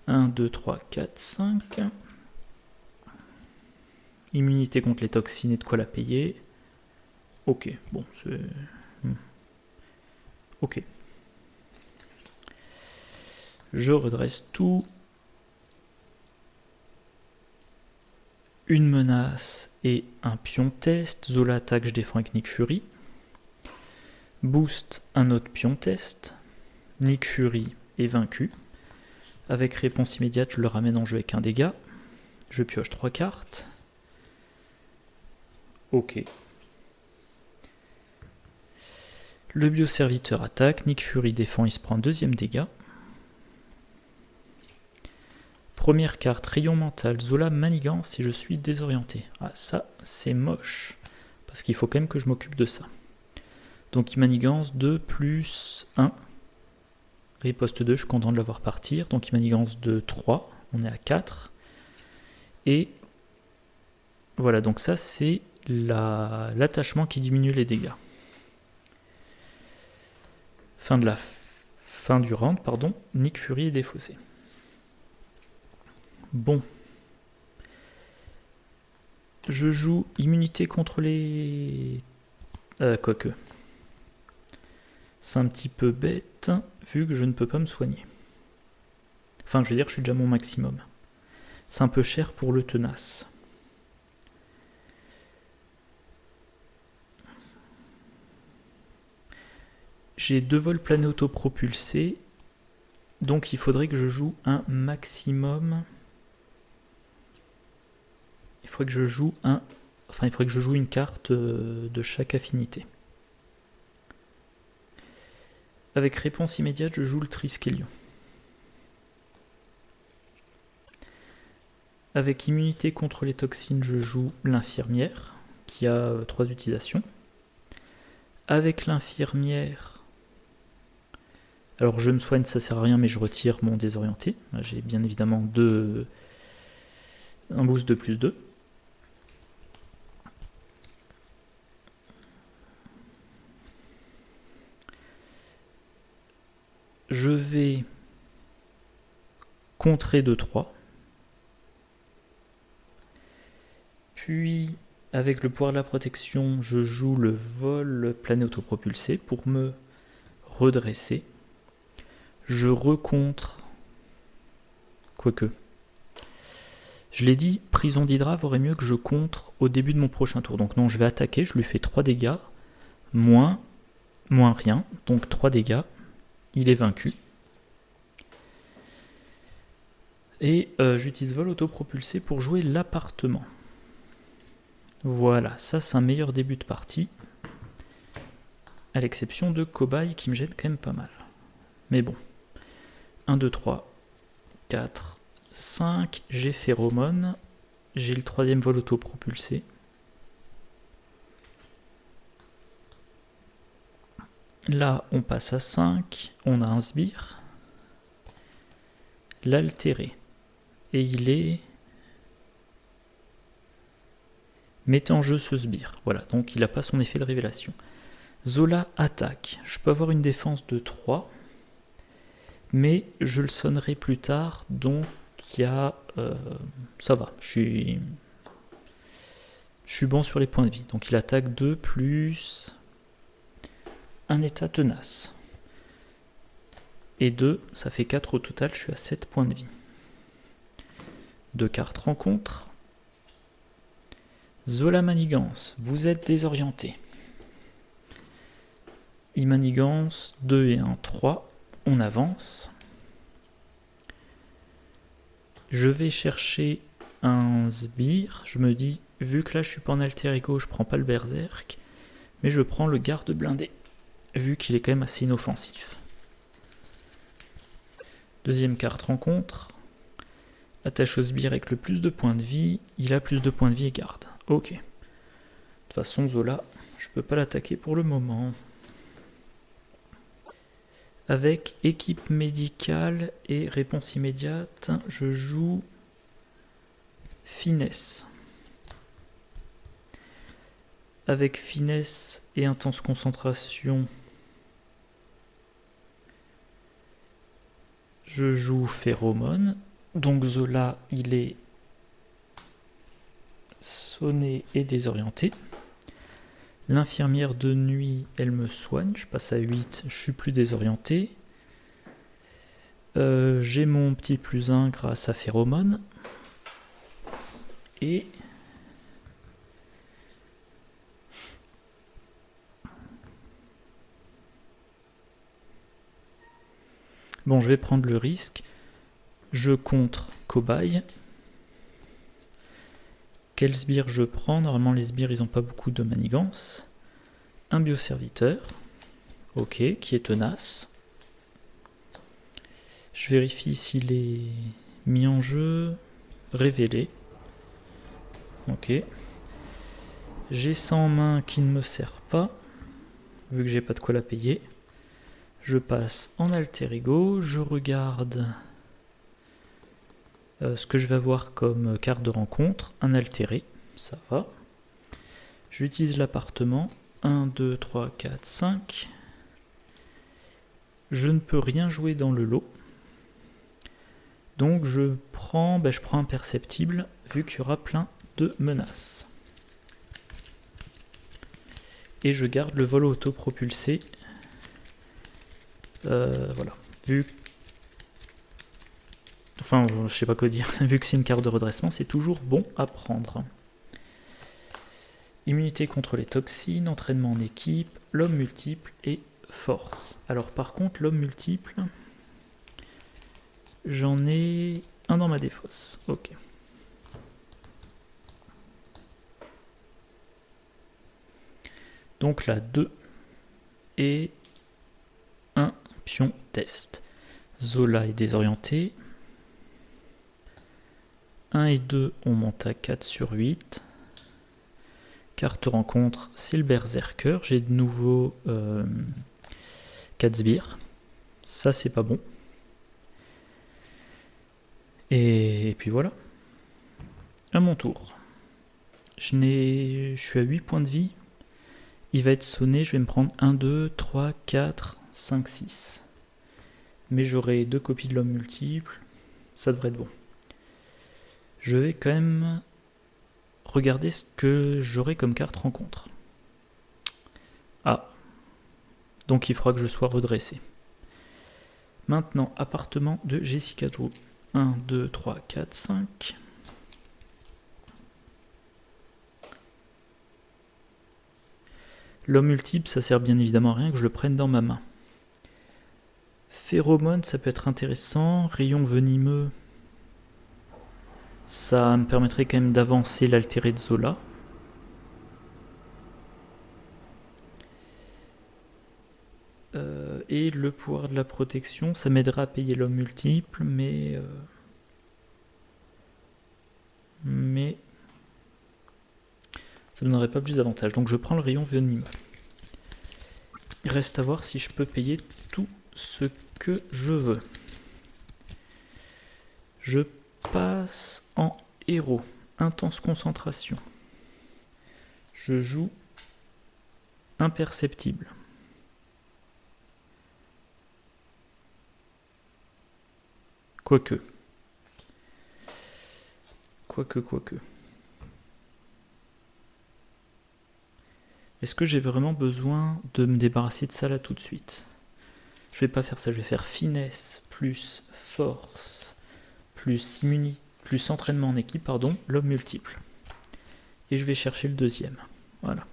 1, 2, 3, 4, 5. Immunité contre les toxines et de quoi la payer. Ok, bon, c'est... Ok. Je redresse tout. Une menace et un pion test. Zola attaque, je défends avec Nick Fury. Boost, un autre pion test. Nick Fury est vaincu. Avec réponse immédiate, je le ramène en jeu avec un dégât. Je pioche 3 cartes. Ok. Le bioserviteur attaque, Nick Fury défend, il se prend un 2e dégât. Première carte, rayon mental, Zola manigance si je suis désorienté. Ah ça, c'est moche. Parce qu'il faut quand même que je m'occupe de ça. Donc il manigance 2 plus 1. Riposte 2, je suis content de le voir partir. Donc il manigance de 3, on est à 4. Et voilà, donc ça c'est l'attachement qui diminue les dégâts. Fin du round, pardon. Nick Fury est défaussé. Bon. Je joue immunité contre les... quoique. C'est un petit peu bête, vu que je ne peux pas me soigner. Enfin, je veux dire, je suis déjà à mon maximum. C'est un peu cher pour le tenace. J'ai 2 vols planés autopropulsés, donc il faudrait que je joue un maximum. Il faudrait que je joue une carte de chaque affinité. Avec réponse immédiate, je joue le Triskelion. Avec immunité contre les toxines, je joue l'infirmière, qui a 3 utilisations. Avec l'infirmière... Alors je me soigne, ça sert à rien, mais je retire mon désorienté. J'ai bien évidemment un boost de plus 2. Je vais contrer de 3. Puis, avec le pouvoir de la protection, je joue le vol plané autopropulsé pour me redresser. Je recontre. Quoique. Je l'ai dit, prison d'Hydra vaudrait mieux que je contre au début de mon prochain tour. Donc non, je vais attaquer, je lui fais 3 dégâts, moins rien, donc 3 dégâts. Il est vaincu. Et j'utilise vol autopropulsé pour jouer l'appartement. Voilà, ça c'est un meilleur début de partie. À l'exception de Cobaye qui me gêne quand même pas mal. Mais bon. 1, 2, 3, 4, 5. J'ai Phéromone. J'ai le 3e vol autopropulsé. Là, on passe à 5. On a un sbire. L'altéré. Et il est... Mettez en jeu ce sbire. Voilà, donc il n'a pas son effet de révélation. Zola attaque. Je peux avoir une défense de 3. Mais je le sonnerai plus tard. Donc il y a... ça va. Je suis bon sur les points de vie. Donc il attaque 2 plus... un état tenace. Et 2, ça fait 4 au total, je suis à 7 points de vie. 2 cartes rencontre. Zola Manigance, vous êtes désorienté. Il manigance 2 et 1, 3. On avance. Je vais chercher un sbire. Je me dis, vu que là je suis pas en alter ego, je prends pas le berserk, mais je prends le garde blindé, vu qu'il est quand même assez inoffensif. Deuxième carte rencontre. Attache au sbire avec le plus de points de vie. Il a plus de points de vie et garde. Ok. De toute façon, Zola, je peux pas l'attaquer pour le moment. Avec équipe médicale et réponse immédiate, je joue finesse. Avec finesse et intense concentration, je joue phéromone. Donc Zola, il est sonné et désorienté. L'infirmière de nuit, elle me soigne. Je passe à 8, je suis plus désorienté. J'ai mon petit +1 grâce à phéromone. Et bon, je vais prendre le risque. Je contre cobaye. Quel sbire je prends? Normalement, les sbires, ils n'ont pas beaucoup de manigance. Un bioserviteur. Ok, qui est tenace. Je vérifie s'il est mis en jeu. Révélé. Ok. J'ai ça en main qui ne me sert pas, vu que j'ai pas de quoi la payer. Je passe en alter ego. Je regarde ce que je vais avoir comme carte de rencontre. Un altéré, ça va. J'utilise l'appartement. 1, 2, 3, 4, 5. Je ne peux rien jouer dans le lot. Donc je prends imperceptible, vu qu'il y aura plein de menaces. Et je garde le vol autopropulsé. Voilà. Enfin, je sais pas quoi dire. Vu que c'est une carte de redressement, c'est toujours bon à prendre. Immunité contre les toxines, entraînement en équipe, l'homme multiple et force. Alors par contre, l'homme multiple, j'en ai un dans ma défausse. Ok. Donc là, 2 et un pion test. Zola est désorienté. 1 et 2, on monte à 4 sur 8. Carte rencontre, c'est le berserker. J'ai de nouveau 4 sbires. Ça, c'est pas bon. Et puis voilà. À mon tour. Je suis à 8 points de vie. Il va être sonné, je vais me prendre 1, 2, 3, 4, 5, 6. Mais j'aurai 2 copies de l'homme multiple. Ça devrait être bon. Je vais quand même regarder ce que j'aurai comme carte rencontre. Ah. Donc il faudra que je sois redressé. Maintenant, appartement de Jessica Drew. 1, 2, 3, 4, 5. L'homme multiple, ça sert bien évidemment à rien que je le prenne dans ma main. Phéromone, ça peut être intéressant. Rayon venimeux, ça me permettrait quand même d'avancer l'altéré de Zola. Et le pouvoir de la protection, ça m'aidera à payer l'homme multiple, mais ça ne donnerait pas plus d'avantages. Donc je prends le rayon venimeux. Il reste à voir si je peux payer tout ce que je veux. Je passe en héros. Intense concentration. Je joue imperceptible. Quoique. Est-ce que j'ai vraiment besoin de me débarrasser de ça là tout de suite? Je je vais pas faire ça, je vais faire finesse plus force plus immunité plus entraînement en équipe, pardon, l'homme multiple. Et je vais chercher le deuxième. Voilà.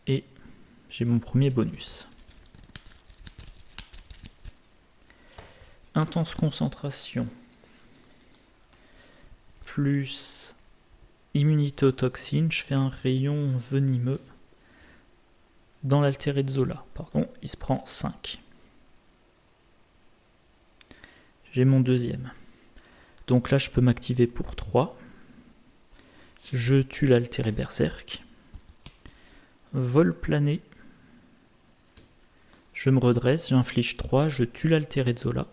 Et j'ai mon premier bonus. Intense concentration plus immunité aux toxines, je fais un rayon venimeux dans l'altéré de Zola. Pardon, il se prend 5. J'ai mon deuxième. Donc là, je peux m'activer pour 3. Je tue l'altéré berserk. Vol plané. Je me redresse, j'inflige 3, je tue l'altéré de Zola.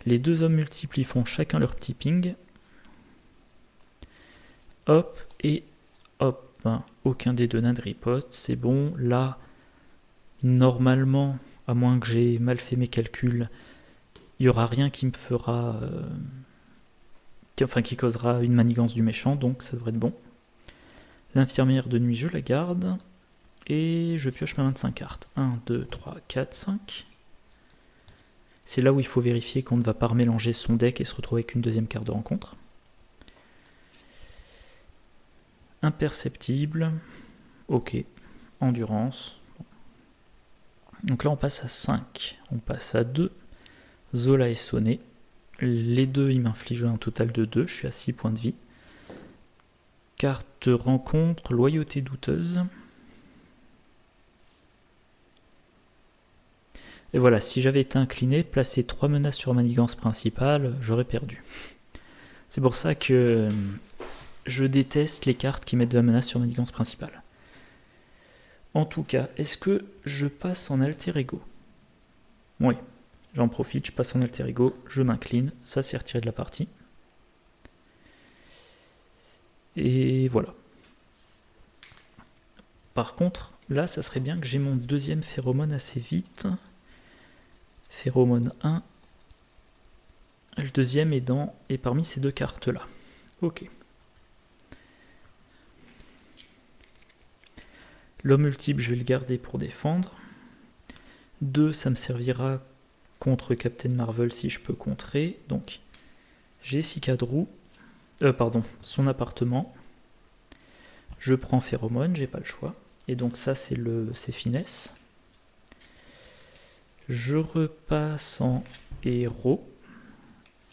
Les deux hommes multiples, ils font chacun leur petit ping. Hop, et hop. Aucun des deux n'a de riposte, c'est bon. Là, normalement, à moins que j'ai mal fait mes calculs, il n'y aura rien qui me fera... qui causera une manigance du méchant, donc ça devrait être bon. L'infirmière de nuit, je la garde. Et je pioche ma 25 cartes. 1, 2, 3, 4, 5. C'est là où il faut vérifier qu'on ne va pas remélanger son deck et se retrouver avec une deuxième carte de rencontre. Imperceptible. Ok. Endurance. Donc là on passe à 5. On passe à 2. Zola est sonné. Les deux, ils m'infligent un total de 2. Je suis à 6 points de vie. Carte rencontre, loyauté douteuse. Et voilà, si j'avais été incliné, placer 3 menaces sur manigance principale, j'aurais perdu. C'est pour ça que je déteste les cartes qui mettent de la menace sur manigance principale. En tout cas, est-ce que je passe en alter ego? Oui, j'en profite, je passe en alter ego, je m'incline, ça c'est retiré de la partie. Et voilà. Par contre, là, ça serait bien que j'ai mon deuxième phéromone assez vite. Phéromone 1. Le deuxième est parmi ces deux cartes-là. Ok. L'homme multiple, je vais le garder pour défendre. 2, ça me servira contre Captain Marvel si je peux contrer. Donc, Jessica Drew. Son appartement. Je prends Phéromone, j'ai pas le choix. Et donc ça, c'est finesse. Je repasse en héros.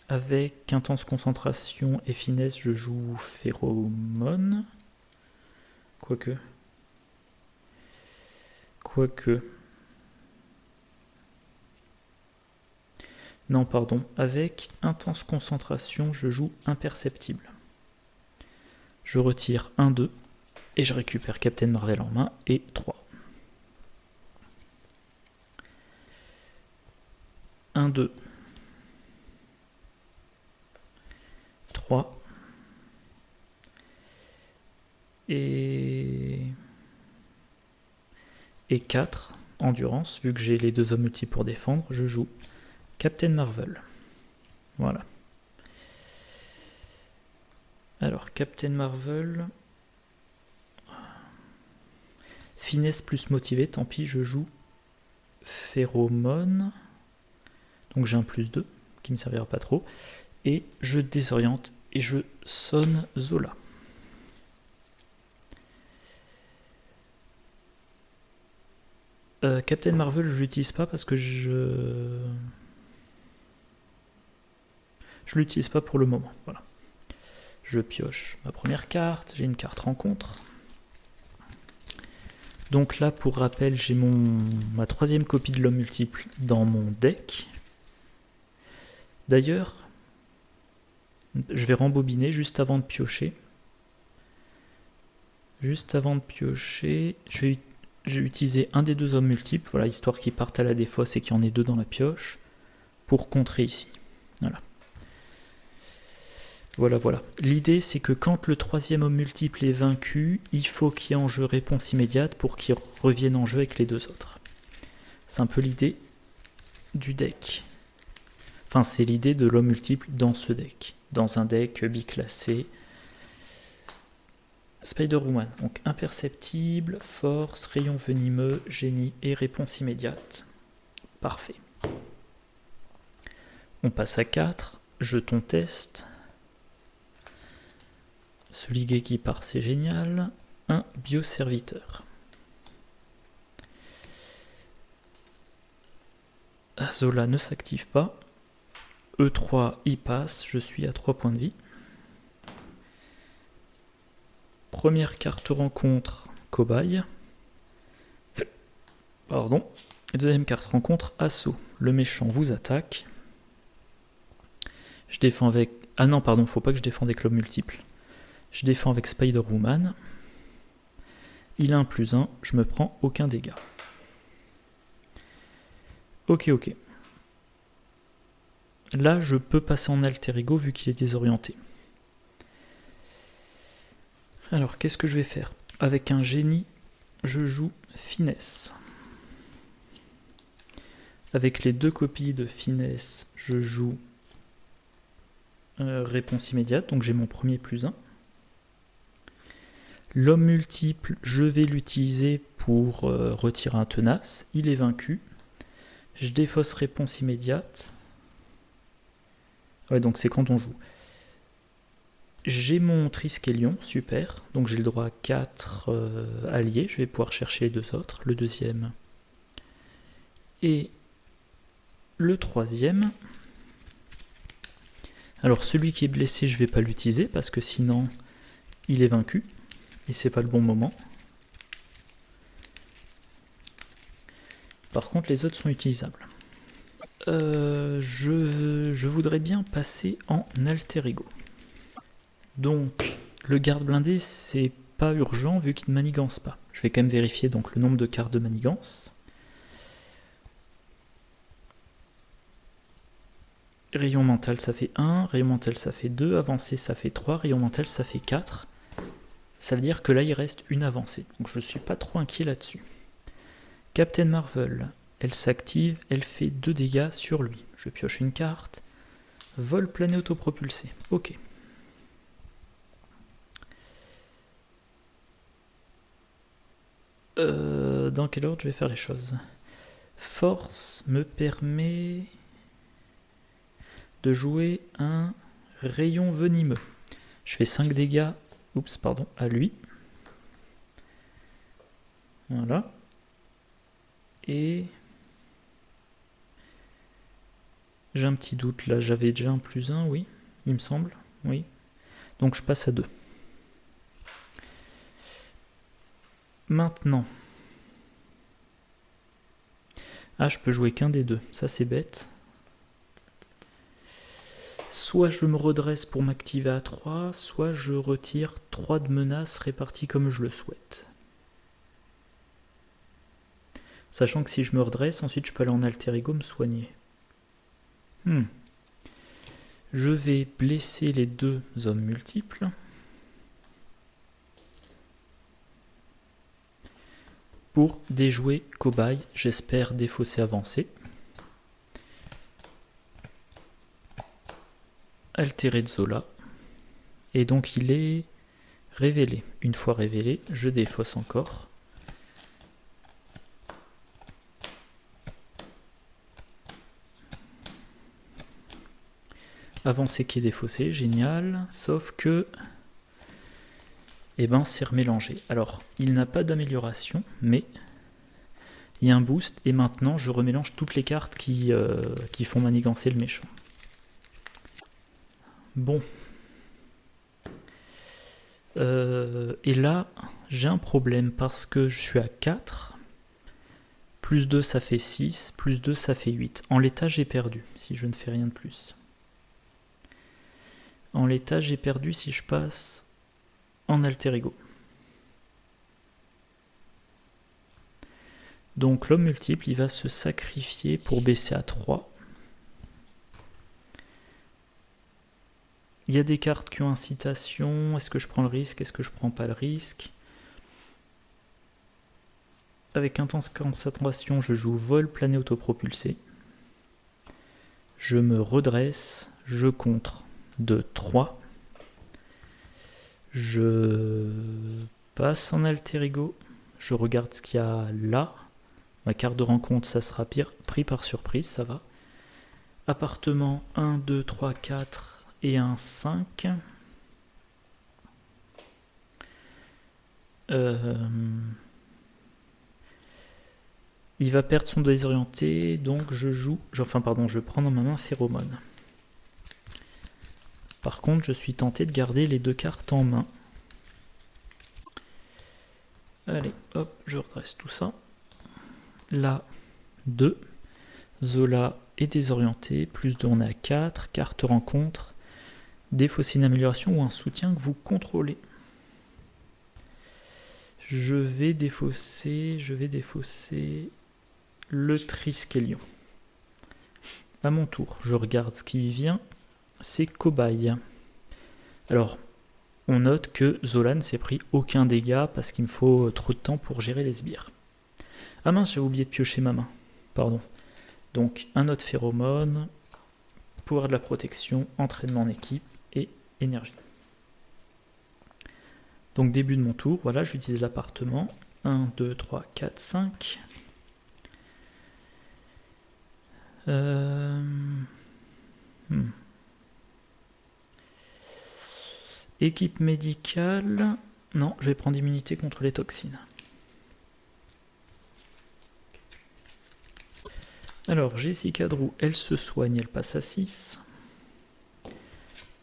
Avec intense concentration et finesse, je joue Phéromone. Quoique. Non, pardon. Avec intense concentration, je joue imperceptible. Je retire 1, 2. Et je récupère Captain Marvel en main. Et 3. 1, 2. 3. Et 4. Endurance. Vu que j'ai les deux hommes multiples pour défendre, je joue Captain Marvel. Voilà. Alors, Captain Marvel. Finesse plus motivé, tant pis, je joue Phéromone. Donc j'ai un plus 2, qui ne me servira pas trop. Et je désoriente et je sonne Zola. Captain Marvel, je l'utilise pas parce que je l'utilise pas pour le moment. Voilà. Je pioche ma première carte, j'ai une carte rencontre. Donc là, pour rappel, j'ai ma troisième copie de l'homme multiple dans mon deck. D'ailleurs, je vais rembobiner juste avant de piocher. Juste avant de piocher, je vais utiliser un des deux hommes multiples, voilà, histoire qu'ils partent à la défausse et qu'il y en ait deux dans la pioche, pour contrer ici. Voilà. Voilà. L'idée, c'est que quand le troisième homme multiple est vaincu, il faut qu'il y ait en jeu réponse immédiate pour qu'il revienne en jeu avec les deux autres. C'est un peu l'idée du deck. Enfin, c'est l'idée de l'homme multiple dans ce deck. Dans un deck biclassé. Spider-Woman, donc imperceptible, force, rayon venimeux, génie et réponse immédiate. Parfait. On passe à 4, jeton test. Celui gay qui part, c'est génial. Un bioserviteur. Zola ne s'active pas. E3 y passe, je suis à 3 points de vie. Première carte rencontre, cobaye. Pardon. Deuxième carte rencontre, assaut. Le méchant vous attaque. Je défends avec... Ah non, pardon, faut pas que je défende avec l'homme multiple. Je défends avec Spider-Woman. Il a un +1, je me prends aucun dégât. Ok. Là, je peux passer en alter ego vu qu'il est désorienté. Alors, qu'est-ce que je vais faire? Avec un génie, je joue finesse. Avec les 2 copies de finesse, je joue réponse immédiate, donc j'ai mon premier +1. L'homme multiple, je vais l'utiliser pour retirer un tenace. Il est vaincu. Je défausse réponse immédiate. Ouais, donc c'est quand on joue. J'ai mon Triskelion, super. Donc j'ai le droit à 4 alliés. Je vais pouvoir chercher les 2 autres. Le deuxième et le troisième. Alors celui qui est blessé, je ne vais pas l'utiliser parce que sinon il est vaincu. Et c'est pas le bon moment. Par contre, les autres sont utilisables. Je voudrais bien passer en alter ego. Donc, le garde blindé, c'est pas urgent vu qu'il ne manigance pas. Je vais quand même vérifier donc le nombre de cartes de manigance. Rayon mental, ça fait 1. Rayon mental, ça fait 2. Avancée, ça fait 3. Rayon mental, ça fait 4. Ça veut dire que là, il reste une avancée. Donc, je ne suis pas trop inquiet là-dessus. Captain Marvel, elle s'active, elle fait 2 dégâts sur lui. Je pioche une carte. Vol plané autopropulsé. Ok. Dans quel ordre je vais faire les choses? Force me permet de jouer un rayon venimeux. Je fais 5 dégâts à lui. Voilà. Et j'ai un petit doute là, j'avais déjà un +1, oui, il me semble, oui. Donc je passe à 2. Maintenant. Ah, je peux jouer qu'un des 2, ça c'est bête. Soit je me redresse pour m'activer à 3, soit je retire 3 de menaces réparties comme je le souhaite. Sachant que si je me redresse, ensuite je peux aller en alter ego me soigner. Je vais blesser les 2 hommes multiples. Pour déjouer cobaye, j'espère défausser avancé. Altéré de Zola. Et donc il est révélé. Une fois révélé, je défausse encore. Avancé qui est défaussé, génial. Sauf que... c'est remélangé. Alors, il n'a pas d'amélioration, mais il y a un boost, et maintenant je remélange toutes les cartes qui font manigancer le méchant. Bon. Et là, j'ai un problème, parce que je suis à 4, plus 2 ça fait 6, plus 2 ça fait 8. En l'état, j'ai perdu, si je ne fais rien de plus. En l'état, j'ai perdu si je passe en alter ego. Donc l'homme multiple, il va se sacrifier pour baisser à 3. Il y a des cartes qui ont incitation. Est-ce que je prends le risque? Est-ce que je prends pas le risque? Avec intense concentration, je joue vol plané autopropulsé. Je me redresse, je contre de 3. Je passe en alter ego. Je regarde ce qu'il y a là. Ma carte de rencontre, ça sera pris par surprise, ça va. Appartement 1, 2, 3, 4 et un 5. Il va perdre son désorienté, donc je prends dans ma main Phéromone. Par contre, je suis tenté de garder les 2 cartes en main. Allez, hop, je redresse tout ça. Là, 2. Zola est désorienté, plus 2, on est à 4. Carte rencontre. Défausser une amélioration ou un soutien que vous contrôlez. Je vais défausser le Triskelion. À mon tour, je regarde ce qui vient. C'est Cobaye. Alors, on note que Zola ne s'est pris aucun dégât parce qu'il me faut trop de temps pour gérer les sbires. Ah mince, j'ai oublié de piocher ma main. Pardon. Donc, un autre phéromone, pouvoir de la protection, entraînement en équipe et énergie. Donc, début de mon tour, voilà, j'utilise l'appartement. 1, 2, 3, 4, 5. Équipe médicale. Non, je vais prendre immunité contre les toxines. Alors, Jessica Drew, elle se soigne, elle passe à 6.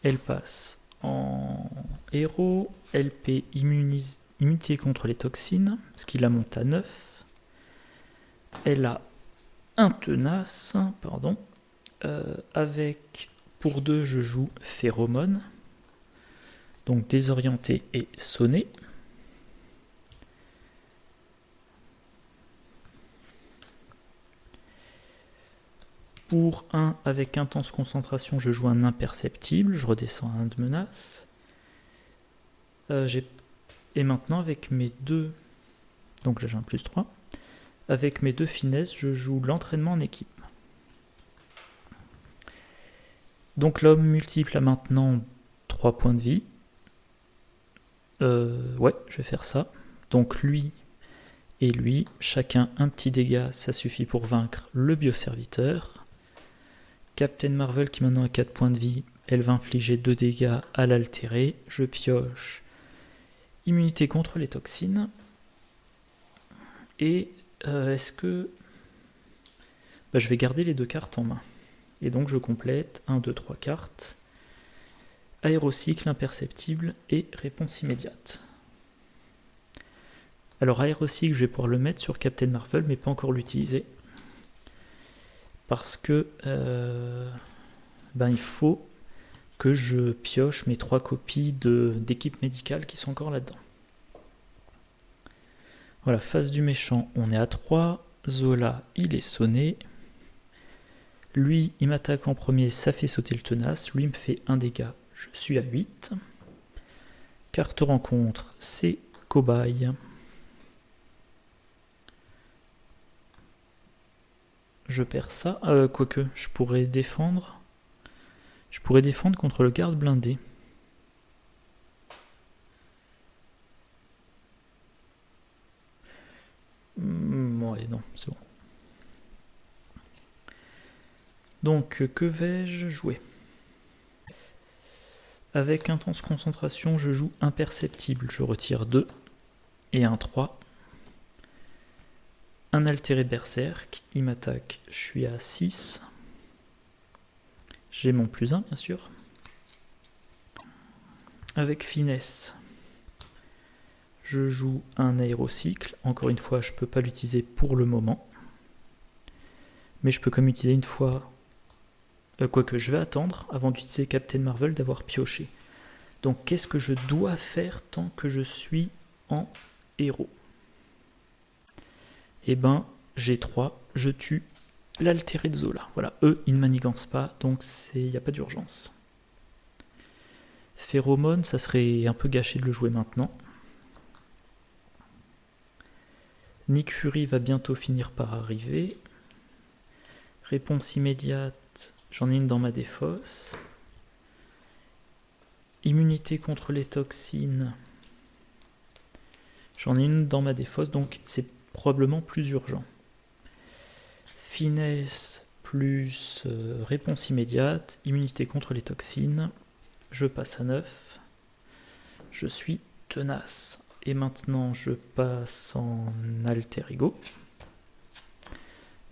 Elle passe en héros. LP immunité contre les toxines, ce qui la monte à 9. Elle a un tenace, pardon. Avec, pour 2, je joue Phéromone. Donc désorienté et sonné. Pour 1, avec intense concentration, je joue un imperceptible. Je redescends à 1 de menace. Et maintenant, avec mes 2... Donc là, j'ai un plus 3. Avec mes 2 finesses, je joue l'entraînement en équipe. Donc l'homme multiple a maintenant 3 points de vie. Ouais, je vais faire ça. Donc lui et lui, chacun un petit dégât, ça suffit pour vaincre le bioserviteur. Captain Marvel qui maintenant a 4 points de vie, elle va infliger 2 dégâts à l'altéré. Je pioche immunité contre les toxines. Et est-ce que... je vais garder les 2 cartes en main. Et donc je complète 1, 2, 3 cartes. Aérocycle, imperceptible et réponse immédiate. Alors aérocycle, je vais pouvoir le mettre sur Captain Marvel, mais pas encore l'utiliser. Parce que il faut que je pioche mes 3 copies d'équipe médicale qui sont encore là-dedans. Voilà, face du méchant, on est à 3. Zola, il est sonné. Lui, il m'attaque en premier, ça fait sauter le tenace. Lui me fait un dégât. Je suis à 8. Carte rencontre, c'est Cobaye. Je perds ça. Quoique, je pourrais défendre. Je pourrais défendre contre le garde blindé. Ouais, non, c'est bon. Donc, que vais-je jouer ? Avec intense concentration, je joue imperceptible. Je retire 2 et un 3. Un altéré berserk. Il m'attaque. Je suis à 6. J'ai mon plus 1, bien sûr. Avec finesse, je joue un aérocycle. Encore une fois, je ne peux pas l'utiliser pour le moment. Mais je peux comme utiliser une fois... Quoique, je vais attendre, avant d'utiliser Captain Marvel, d'avoir pioché. Donc, qu'est-ce que je dois faire tant que je suis en héros ? Eh ben, j'ai 3, je tue l'altéré de Zola. Voilà, eux, ils ne manigancent pas, donc il n'y a pas d'urgence. Phéromone, ça serait un peu gâché de le jouer maintenant. Nick Fury va bientôt finir par arriver. Réponse immédiate, j'en ai une dans ma défausse. Immunité contre les toxines. J'en ai une dans ma défausse, donc c'est probablement plus urgent. Finesse plus réponse immédiate, immunité contre les toxines. Je passe à 9. Je suis tenace. Et maintenant, je passe en alter ego.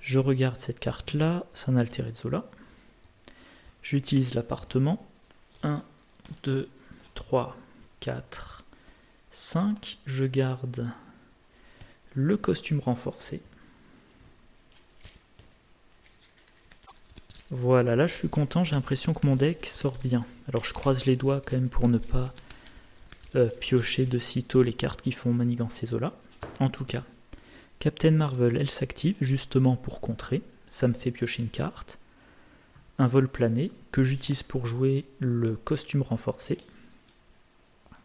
Je regarde cette carte-là, c'est un altéré de Zola. J'utilise l'appartement. 1, 2, 3, 4, 5. Je garde le costume renforcé. Voilà, là je suis content, j'ai l'impression que mon deck sort bien. Alors je croise les doigts quand même pour ne pas piocher de sitôt les cartes qui font manigancer Zola. En tout cas, Captain Marvel, elle s'active justement pour contrer. Ça me fait piocher une carte. Un vol plané que j'utilise pour jouer le costume renforcé.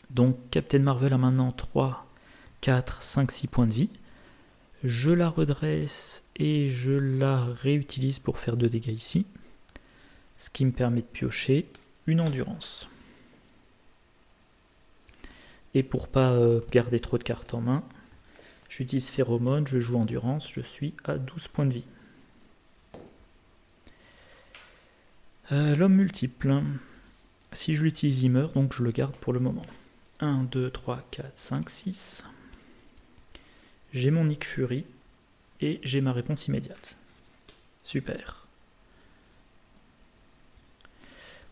Donc Captain Marvel a maintenant 3, 4, 5, 6 points de vie. Je la redresse et je la réutilise pour faire 2 dégâts ici. Ce qui me permet de piocher une endurance. Et pour pas garder trop de cartes en main, j'utilise phéromone, je joue endurance, je suis à 12 points de vie. L'homme multiple. Si je l'utilise, il meurt, donc je le garde pour le moment. 1, 2, 3, 4, 5, 6. J'ai mon Nick Fury et j'ai ma réponse immédiate. Super.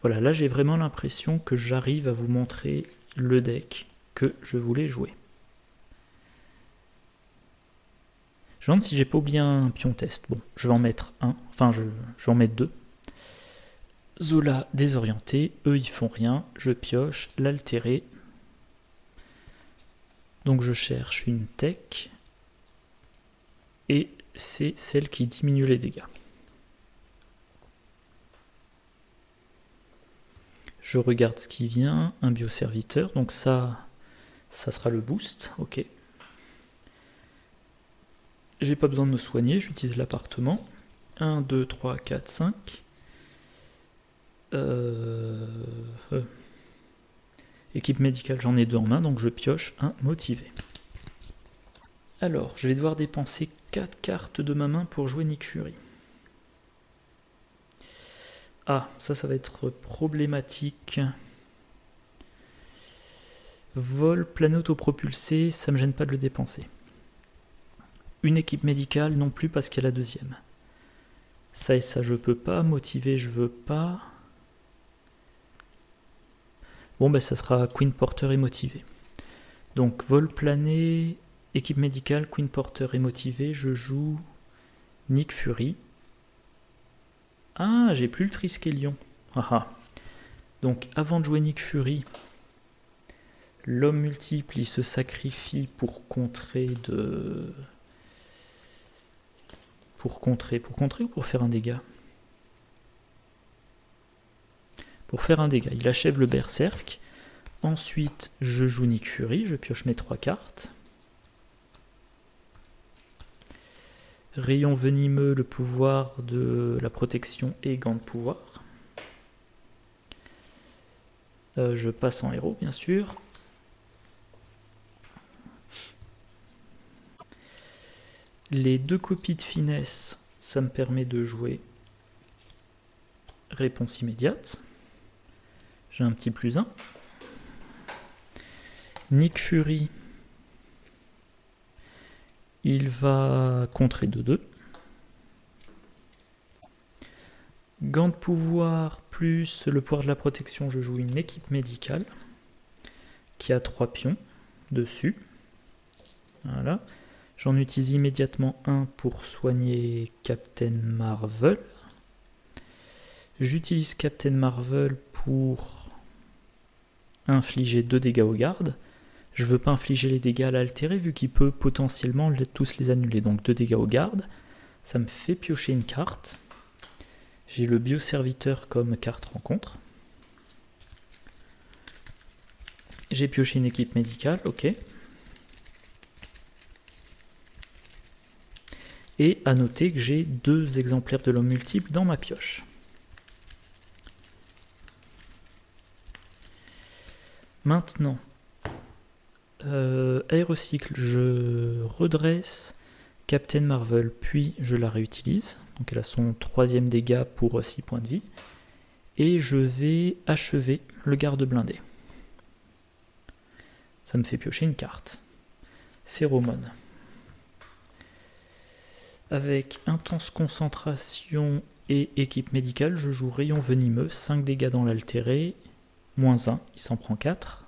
Voilà, là j'ai vraiment l'impression que j'arrive à vous montrer le deck que je voulais jouer. Je me demande si j'ai pas oublié un pion test. Bon, je vais en mettre un, enfin je vais en mettre 2. Zola désorienté, eux ils font rien, je pioche, l'altéré. Donc je cherche une tech. Et c'est celle qui diminue les dégâts. Je regarde ce qui vient, un bioserviteur, donc ça sera le boost, ok. J'ai pas besoin de me soigner, j'utilise l'appartement. 1, 2, 3, 4, 5. Équipe médicale, j'en ai 2 en main, donc je pioche un motivé. Alors, je vais devoir dépenser 4 cartes de ma main pour jouer Nick Fury. Ah, ça va être problématique. Vol, planète autopropulsé, ça me gêne pas de le dépenser. Une équipe médicale non plus parce qu'il y a la deuxième. Ça et ça je peux pas, motiver je veux pas. Bon ben ça sera Queen Porter et motivé. Donc vol plané, équipe médicale, Queen Porter et motivé, je joue Nick Fury. Ah, j'ai plus le Triskelion. Ah. Donc avant de jouer Nick Fury, l'homme multiple il se sacrifie pour contrer de... Pour contrer ou pour faire un dégât? Pour faire un dégât. Il achève le berserk. Ensuite, je joue Nick Fury. Je pioche mes 3 cartes. Rayon venimeux, le pouvoir de la protection et gant de pouvoir. Je passe en héros, bien sûr. Les 2 copies de finesse, ça me permet de jouer réponse immédiate. J'ai un petit +1. Nick Fury, il va contrer 2-2. Gant de pouvoir plus le pouvoir de la protection, je joue une équipe médicale qui a 3 pions dessus. Voilà. J'en utilise immédiatement un pour soigner Captain Marvel. J'utilise Captain Marvel pour infliger 2 dégâts aux gardes. Je ne veux pas infliger les dégâts à l'altéré vu qu'il peut potentiellement tous les annuler. Donc 2 dégâts aux gardes. Ça me fait piocher une carte. J'ai le bioserviteur comme carte rencontre. J'ai pioché une équipe médicale, ok. Et à noter que j'ai 2 exemplaires de l'homme multiple dans ma pioche. Maintenant, aérocycle, je redresse Captain Marvel, puis je la réutilise. Donc elle a son 3e dégât pour 6 points de vie. Et je vais achever le garde blindé. Ça me fait piocher une carte. Phéromone. Avec intense concentration et équipe médicale, je joue rayon venimeux, 5 dégâts dans l'altéré, moins 1, il s'en prend 4.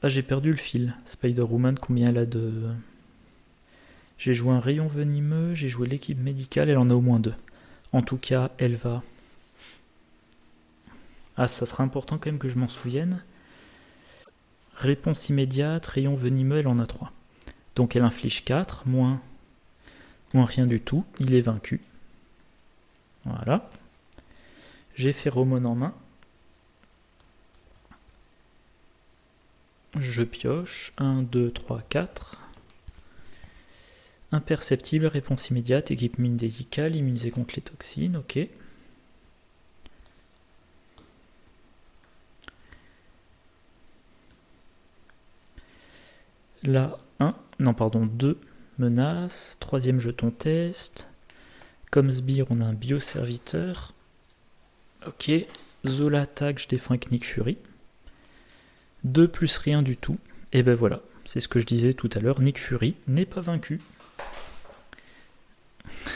Ah, j'ai perdu le fil. Spider-Woman, combien elle a de... J'ai joué un rayon venimeux, j'ai joué l'équipe médicale, elle en a au moins 2. En tout cas, elle va... Ah, ça sera important quand même que je m'en souvienne. Réponse immédiate, rayon venimeux, elle en a 3. Donc elle inflige 4, moins rien du tout, il est vaincu. Voilà. J'ai Phéromone en main. Je pioche. 1, 2, 3, 4. Imperceptible, réponse immédiate, équipe médicale, immunisé contre les toxines, ok. Là, 2 menaces. 3e jeton test. Comme sbire, on a un bioserviteur. Ok. Zola attaque, je défends avec Nick Fury. 2 plus rien du tout. Et ben voilà, c'est ce que je disais tout à l'heure. Nick Fury n'est pas vaincu.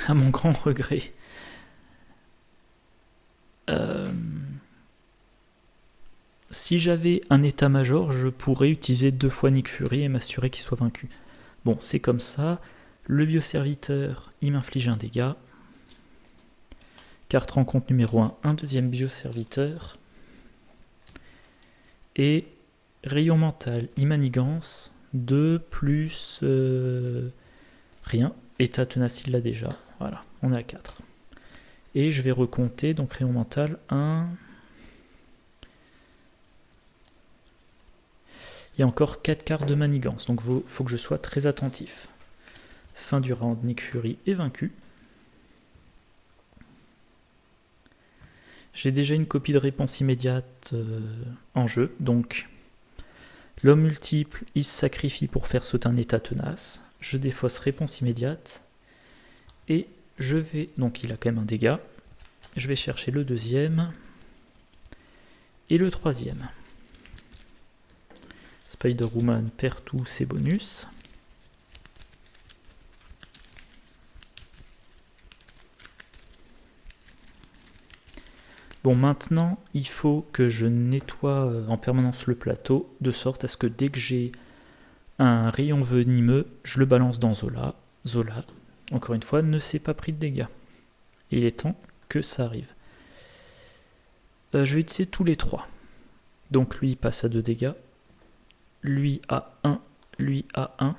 À mon grand regret. Si j'avais un état-major, je pourrais utiliser 2 fois Nick Fury et m'assurer qu'il soit vaincu. Bon, c'est comme ça. Le bioserviteur, il m'inflige un dégât. Carte rencontre numéro 1, un 2e bioserviteur. Et rayon mental, immanigance, 2 plus rien. État tenace, il l'a déjà. Voilà, on est à 4. Et je vais recompter, donc rayon mental, 1... Il y a encore 4 cartes de manigance, donc il faut que je sois très attentif. Fin du round, Nick Fury est vaincu. J'ai déjà une copie de réponse immédiate en jeu, donc l'homme multiple, il se sacrifie pour faire sauter un état tenace. Je défausse réponse immédiate, et je vais, donc il a quand même un dégât, je vais chercher le 2e, et le 3e. Spider-Woman perd tous ses bonus. Bon, maintenant, il faut que je nettoie en permanence le plateau, de sorte à ce que dès que j'ai un rayon venimeux, je le balance dans Zola. Zola, encore une fois, ne s'est pas pris de dégâts. Il est temps que ça arrive. Je vais utiliser tous les 3. Donc lui, il passe à 2 dégâts. Lui à 1, lui à 1.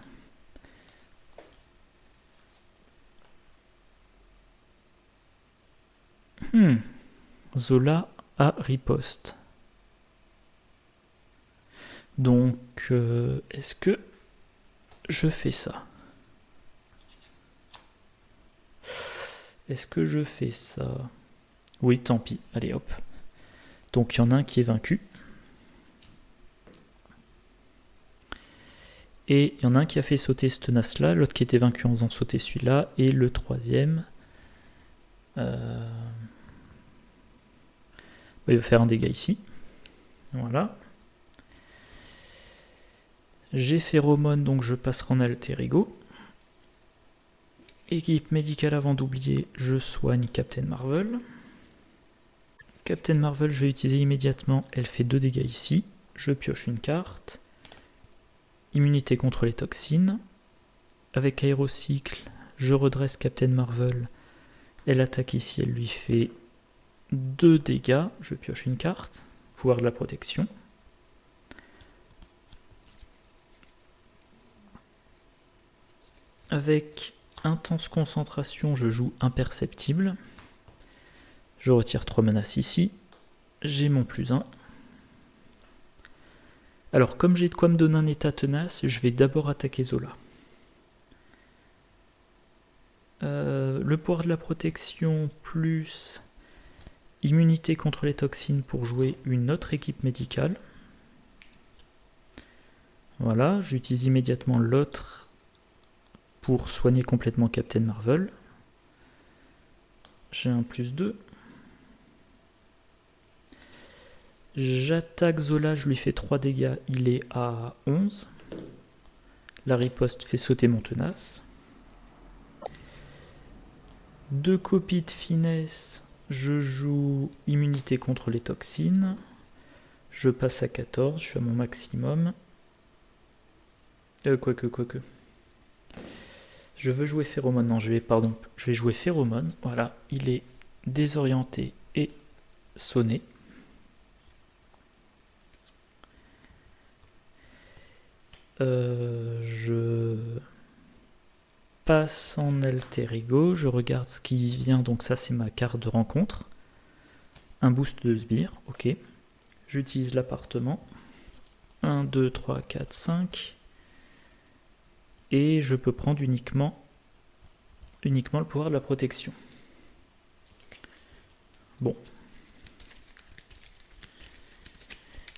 Zola à riposte. Donc, est-ce que je fais ça? Est-ce que je fais ça? Oui, tant pis. Allez, hop. Donc, il y en a un qui est vaincu. Et il y en a un qui a fait sauter ce tenace-là, l'autre qui était vaincu en faisant sauter celui-là, et le 3e... il va faire un dégât ici. Voilà. J'ai Phéromone, donc je passerai en alter ego. Équipe médicale, avant d'oublier, je soigne Captain Marvel. Captain Marvel, je vais utiliser immédiatement, elle fait 2 dégâts ici. Je pioche une carte. Immunité contre les toxines. Avec aérocycle, je redresse Captain Marvel. Elle attaque ici, elle lui fait 2 dégâts. Je pioche une carte. Pouvoir de la protection. Avec intense concentration, je joue imperceptible. Je retire 3 menaces ici. J'ai mon +1. Alors, comme j'ai de quoi me donner un état le le pouvoir de la protection plus immunité contre les toxines pour jouer une autre équipe médicale. Voilà, j'utilise immédiatement l'autre pour soigner complètement Captain Marvel. J'ai un +2. J'attaque Zola, je lui fais 3 dégâts, il est à 11. La riposte fait sauter mon tenace. 2 copies de finesse, je joue immunité contre les toxines. Je passe à 14, je suis à mon maximum. Quoique. Je veux jouer phéromone, non, je vais jouer phéromone. Voilà, il est désorienté et sonné. Je passe en alter ego, je regarde ce qui vient, donc ça c'est ma carte de rencontre. Un boost de sbire, ok. J'utilise l'appartement. 1, 2, 3, 4, 5. Et je peux prendre uniquement le pouvoir de la protection. Bon.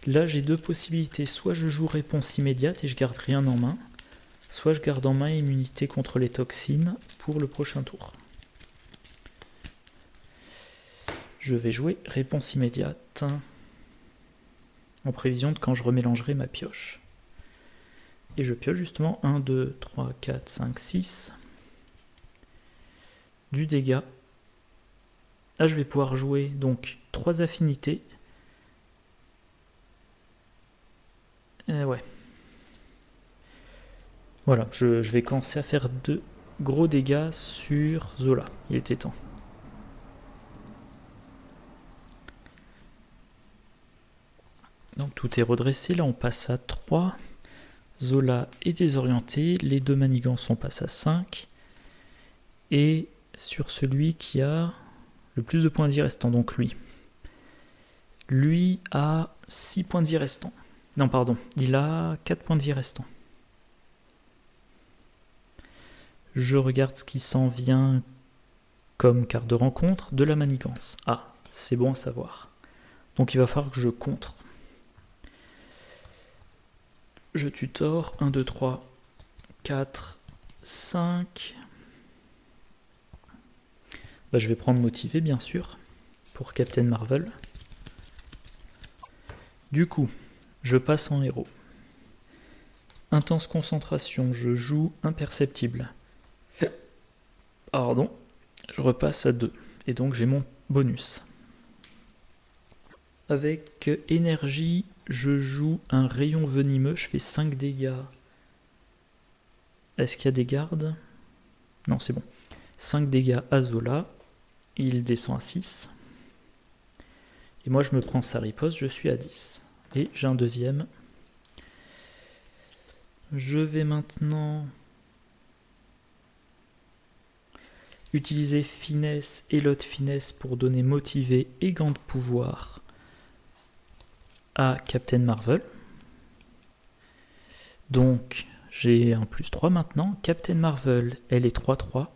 Là j'ai deux possibilités, soit je joue réponse immédiate et je garde rien en main, soit je garde en main immunité contre les toxines pour le prochain tour. Je vais jouer réponse immédiate, en prévision de quand je remélangerai ma pioche. Et je pioche justement 1, 2, 3, 4, 5, 6. Du dégât. Là je vais pouvoir jouer donc 3 affinités. Ouais. Voilà, je vais commencer à faire 2 gros dégâts sur Zola. Il était temps. Donc tout est redressé, là on passe à 3. Zola est désorienté, les deux manigances on passe à 5. Et sur celui qui a le plus de points de vie restants, donc lui. Lui a 6 points de vie restants. Non, pardon, il a 4 points de vie restants. Je regarde ce qui s'en vient comme carte de rencontre, de la manigance. Ah, c'est bon à savoir. Donc il va falloir que je contre. Je tutor, 1, 2, 3, 4, 5. Bah, je vais prendre motivé, bien sûr, pour Captain Marvel. Du coup, je passe en héros. Intense concentration, je joue imperceptible. Pardon, je repasse à 2. Et donc j'ai mon bonus. Avec énergie, je joue un rayon venimeux, je fais 5 dégâts. Est-ce qu'il y a des gardes? Non, c'est bon. 5 dégâts à Zola, il descend à 6. Et moi je me prends sa riposte, je suis à 10. Et j'ai un deuxième. Je vais maintenant utiliser finesse et l'autre finesse pour donner motivé et gant de pouvoir à Captain Marvel. Donc j'ai un +3 maintenant. Captain Marvel, elle est 3-3.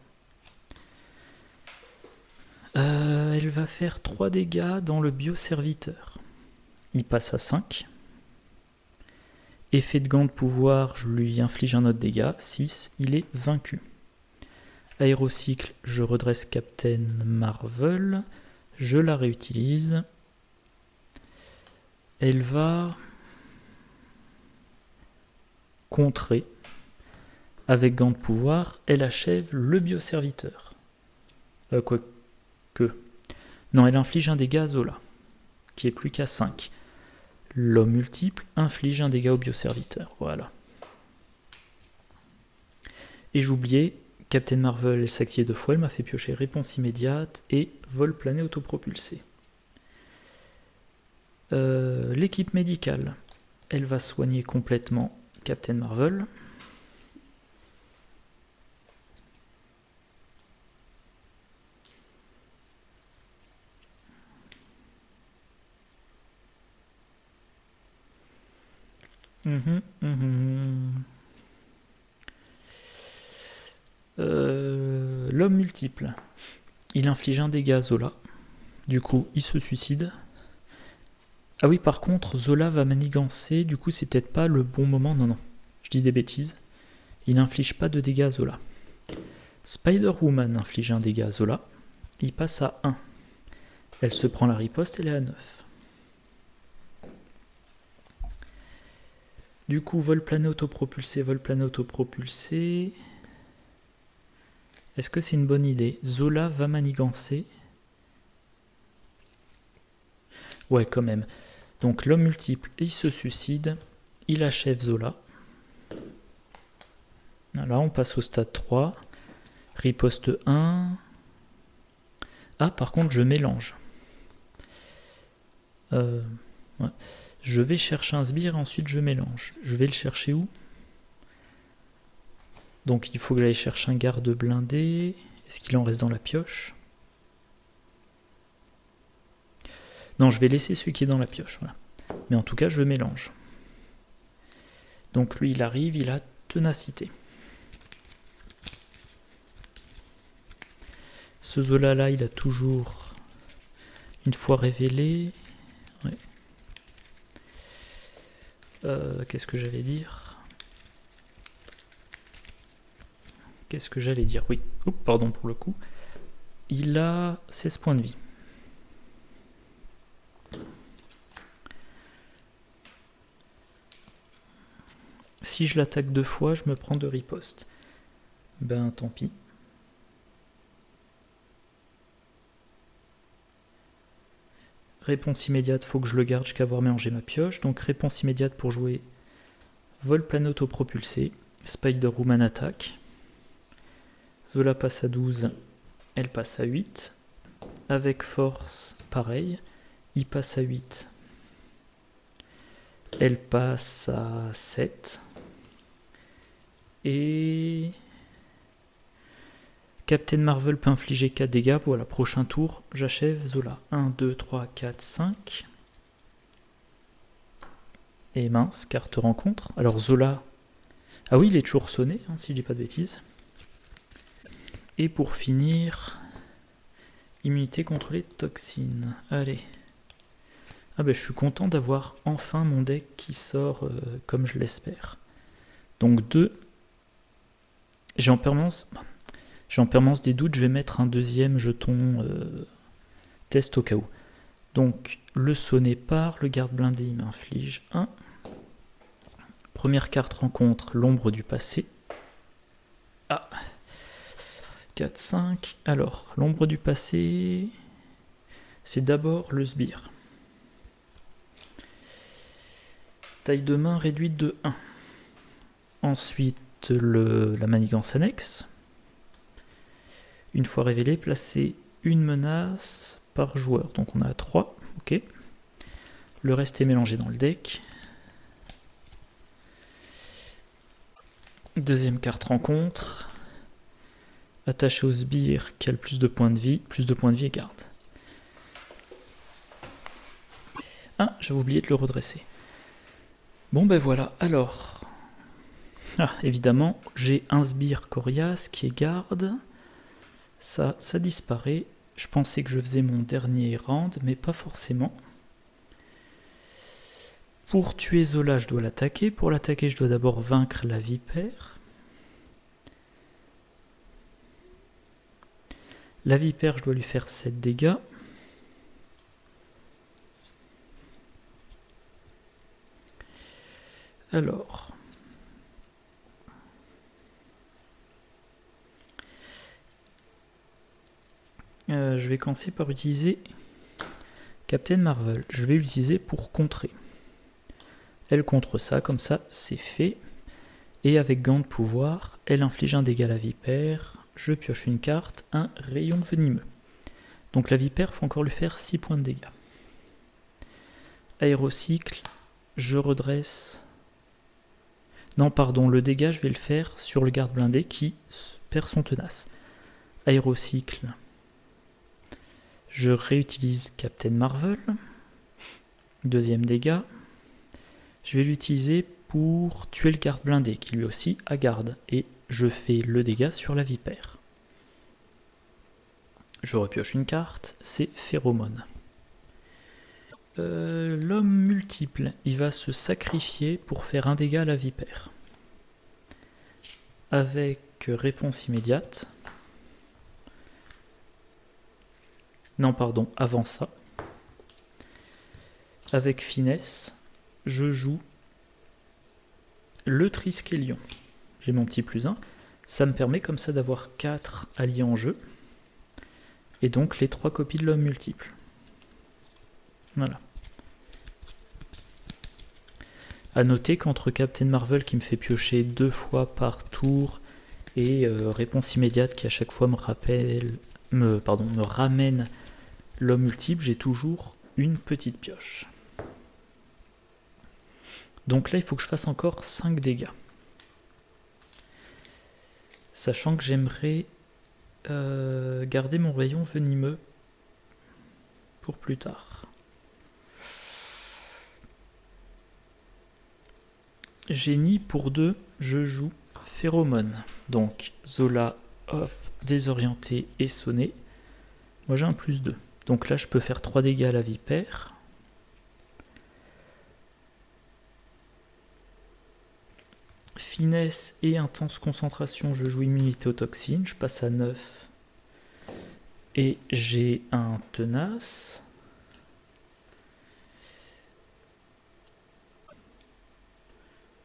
Elle va faire 3 dégâts dans le bioserviteur. Il passe à 5. Effet de gant de pouvoir, je lui inflige un autre dégât. 6, il est vaincu. Aérocycle, je redresse Captain Marvel. Je la réutilise. Elle va contrer. Avec gant de pouvoir, elle achève le bioserviteur. Non, elle inflige un dégât à Zola, qui est plus qu'à 5. L'homme multiple inflige un dégât au bioserviteur. Voilà. Et j'oubliais, Captain Marvel, elle s'active 2 fois, elle m'a fait piocher réponse immédiate et vol plané autopropulsé. L'équipe médicale, elle va soigner complètement Captain Marvel. L'homme multiple, il inflige un dégât à Zola. Du coup, il se suicide. Ah oui, par contre, Zola va manigancer. Du coup, c'est peut-être pas le bon moment. Non, non, je dis des bêtises. Il n'inflige pas de dégâts à Zola. Spider-Woman inflige un dégât à Zola. Il passe à 1. Elle se prend la riposte, elle est à 9. Du coup, vol plané autopropulsé, vol plané autopropulsé. Est-ce que c'est une bonne idée? Zola va manigancer. Ouais, quand même. Donc l'homme multiple, il se suicide. Il achève Zola. Là, on passe au stade 3. Riposte 1. Ah, par contre, je mélange. Ouais. Je vais chercher un sbire, ensuite je mélange. Je vais le chercher où? Donc il faut que j'aille chercher un garde blindé. Est-ce qu'il en reste dans la pioche? Non, je vais laisser celui qui est dans la pioche. Voilà. Mais en tout cas, je mélange. Donc lui, il arrive, il a ténacité. Ce Zola-là, il a toujours une fois révélé. Ouais. Qu'est-ce que j'allais dire? Qu'est-ce que j'allais dire? Oui, oups, pardon pour le coup. Il a 16 points de vie. Si je l'attaque 2 fois, je me prends de riposte. Ben tant pis. Réponse immédiate, faut que je le garde jusqu'à avoir mélangé ma pioche. Donc réponse immédiate pour jouer vol plané autopropulsé. Spider-Woman attaque. Zola passe à 12, elle passe à 8. Avec force, pareil. Il passe à 8. Elle passe à 7. Et Captain Marvel peut infliger 4 dégâts. Voilà, prochain tour, j'achève Zola. 1, 2, 3, 4, 5. Et mince, carte rencontre. Alors Zola... Ah oui, il est toujours sonné, hein, si je dis pas de bêtises. Et pour finir, immunité contre les toxines. Allez. Ah ben je suis content d'avoir enfin mon deck qui sort comme je l'espère. Donc 2. J'ai en permanence des doutes, je vais mettre un deuxième jeton test au cas où. Donc le sonnet part, le garde blindé il m'inflige 1. Première carte rencontre, l'ombre du passé. Ah 4, 5. Alors, l'ombre du passé, c'est d'abord le sbire. Taille de main réduite de 1. Ensuite, la manigance annexe. Une fois révélé, placer une menace par joueur. Donc on a 3, ok. Le reste est mélangé dans le deck. Deuxième carte rencontre. Attaché au sbire qui a le plus de points de vie et garde. Ah, j'avais oublié de le redresser. Bon ben voilà, alors... Ah, évidemment, j'ai un sbire coriace qui est garde. Ça disparaît. Je pensais que je faisais mon dernier round, mais pas forcément. Pour tuer Zola, je dois l'attaquer. Pour l'attaquer, je dois d'abord vaincre la vipère. La vipère, je dois lui faire 7 dégâts. Alors... je vais commencer par utiliser Captain Marvel. Je vais l'utiliser pour contrer. Elle contre ça, comme ça, c'est fait. Et avec gant de pouvoir, elle inflige un dégât à la vipère. Je pioche une carte, un rayon venimeux. Donc la vipère, faut encore lui faire 6 points de dégâts. Aérocycle, je redresse... Non, pardon, le dégât, je vais le faire sur le garde blindé qui perd son tenace. Aérocycle, je réutilise Captain Marvel. Deuxième dégât. Je vais l'utiliser pour tuer le garde blindé, qui lui aussi a garde. Et je fais le dégât sur la vipère. Je repioche une carte, c'est Phéromone. L'homme multiple, il va se sacrifier pour faire un dégât à la vipère. Avec réponse immédiate. Non, pardon, avant ça. Avec finesse, je joue le Triskelion. J'ai mon petit +1. Ça me permet comme ça d'avoir 4 alliés en jeu. Et donc les 3 copies de l'homme multiple. Voilà. A noter qu'entre Captain Marvel qui me fait piocher 2 fois par tour et réponse immédiate qui à chaque fois me ramène l'homme multiple, j'ai toujours une petite pioche. Donc là il faut que je fasse encore 5 dégâts. Sachant que j'aimerais garder mon rayon venimeux pour plus tard. Génie pour 2, je joue Phéromone. Donc Zola, hop, désorienté et sonné. Moi j'ai un +2. Donc là je peux faire 3 dégâts à la vipère. Finesse et intense concentration, je joue immunité aux toxines. Je passe à 9. Et j'ai un tenace.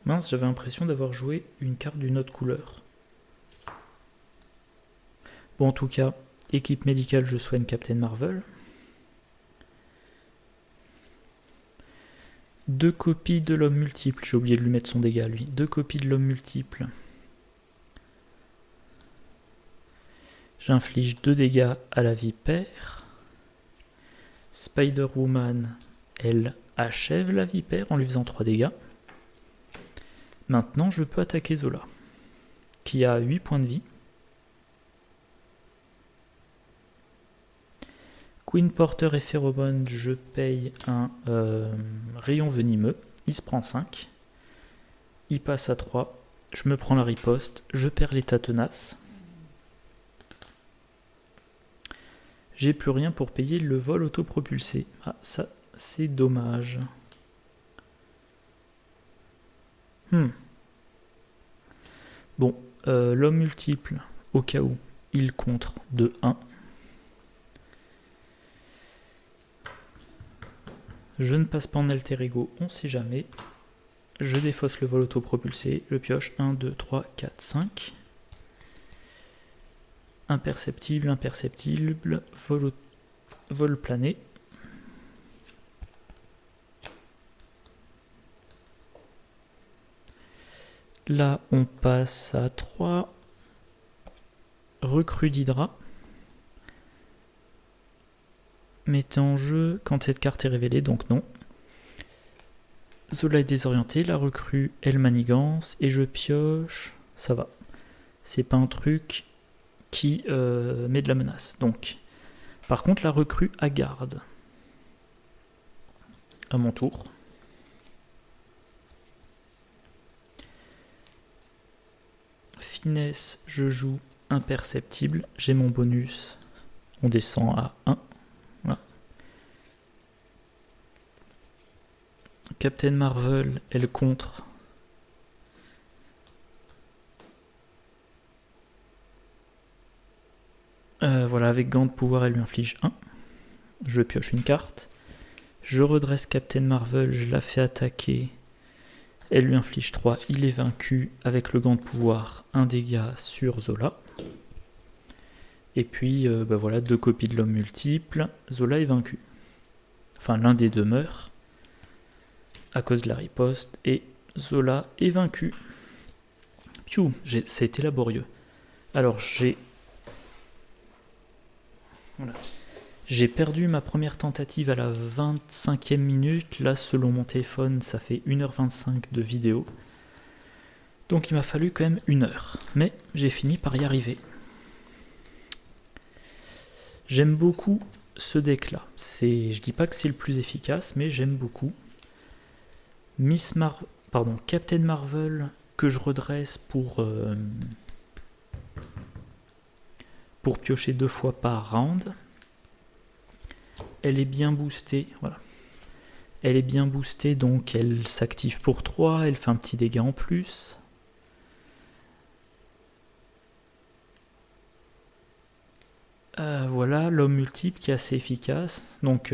Mince, j'avais l'impression d'avoir joué une carte d'une autre couleur. Bon, en tout cas, équipe médicale, je soigne Captain Marvel. 2 copies de l'homme multiple, j'ai oublié de lui mettre son dégât lui. 2 copies de l'homme multiple. J'inflige 2 dégâts à la vipère. Spider-Woman, elle achève la vipère en lui faisant 3 dégâts. Maintenant, je peux attaquer Zola, qui a 8 points de vie. Queen Porter et Phéromone, je paye un rayon venimeux. Il se prend 5. Il passe à 3. Je me prends la riposte. Je perds l'état tenace. J'ai plus rien pour payer le vol autopropulsé. Ah, ça, c'est dommage. Bon, l'homme multiple, au cas où, il contre de 1. Je ne passe pas en alter ego, on sait jamais. Je défausse le vol autopropulsé, je pioche 1, 2, 3, 4, 5. Imperceptible, imperceptible, vol plané. Là, on passe à 3. Recrue d'Hydra. Mettez en jeu quand cette carte est révélée, donc non. Zola est désorienté, la recrue, elle manigance, et je pioche, ça va. C'est pas un truc qui met de la menace. Donc, par contre, la recrue à garde. À mon tour. Finesse, je joue imperceptible. J'ai mon bonus. On descend à 1. Voilà. Captain Marvel, elle contre. Voilà, avec gant de pouvoir, elle lui inflige 1. Je pioche une carte. Je redresse Captain Marvel, je la fais attaquer. Elle lui inflige 3, il est vaincu avec le gant de pouvoir, un dégât sur Zola. Et puis, voilà, 2 copies de l'homme multiple. Zola est vaincu. Enfin, l'un des deux meurt à cause de la riposte. Et Zola est vaincu. Piou, ça a été laborieux. Alors, j'ai perdu ma première tentative à la 25e minute. Là, selon mon téléphone, ça fait 1h25 de vidéo. Donc il m'a fallu quand même 1 heure. Mais j'ai fini par y arriver. J'aime beaucoup ce deck-là. Je dis pas que c'est le plus efficace, mais j'aime beaucoup. Captain Marvel, que je redresse pour piocher 2 fois par round. Elle est bien boostée, voilà. Elle est bien boostée, donc elle s'active pour 3, elle fait un petit dégât en plus. Voilà, l'homme multiple qui est assez efficace. Donc,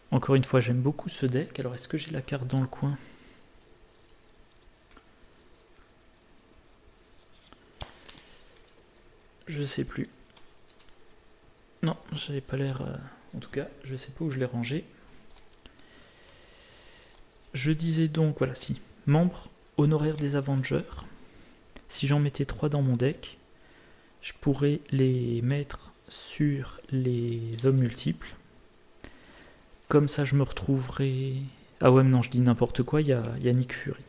encore une fois, j'aime beaucoup ce deck. Alors, est-ce que j'ai la carte dans le coin? Je sais plus. Non, j'avais pas l'air... En tout cas, je sais pas où je l'ai rangé. Je disais donc, voilà, si. Membre honoraire des Avengers. Si j'en mettais 3 dans mon deck, je pourrais les mettre sur les hommes multiples. Comme ça, je me retrouverai... Ah ouais, mais non, je dis n'importe quoi, il y a Nick Fury.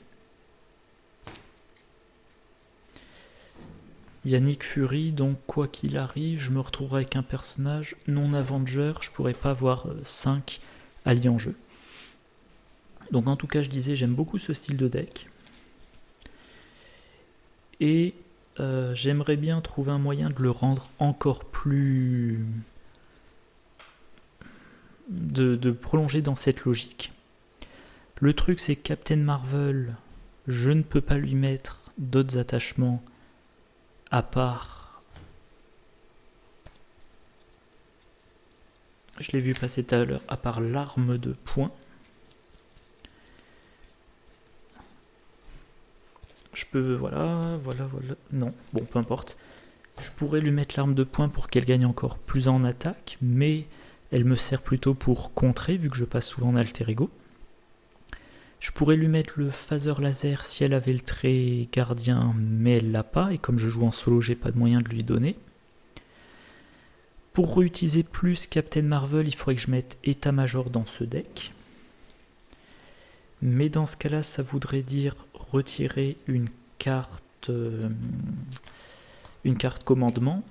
Nick Fury, donc quoi qu'il arrive, je me retrouverai avec un personnage non Avenger, je pourrais pas avoir 5 alliés en jeu. Donc en tout cas, je disais, j'aime beaucoup ce style de deck. Et j'aimerais bien trouver un moyen de le rendre encore plus... de prolonger dans cette logique. Le truc, c'est que Captain Marvel, je ne peux pas lui mettre d'autres attachements à part... Je l'ai vu passer tout à l'heure, à part l'arme de poing. Je peux... Voilà. Non, bon, peu importe. Je pourrais lui mettre l'arme de poing pour qu'elle gagne encore plus en attaque, mais elle me sert plutôt pour contrer, vu que je passe souvent en alter ego. Je pourrais lui mettre le phaser laser si elle avait le trait gardien, mais elle l'a pas, et comme je joue en solo, j'ai pas de moyen de lui donner. Pour réutiliser plus Captain Marvel, il faudrait que je mette état-major dans ce deck. Mais dans ce cas-là, ça voudrait dire retirer une carte commandement,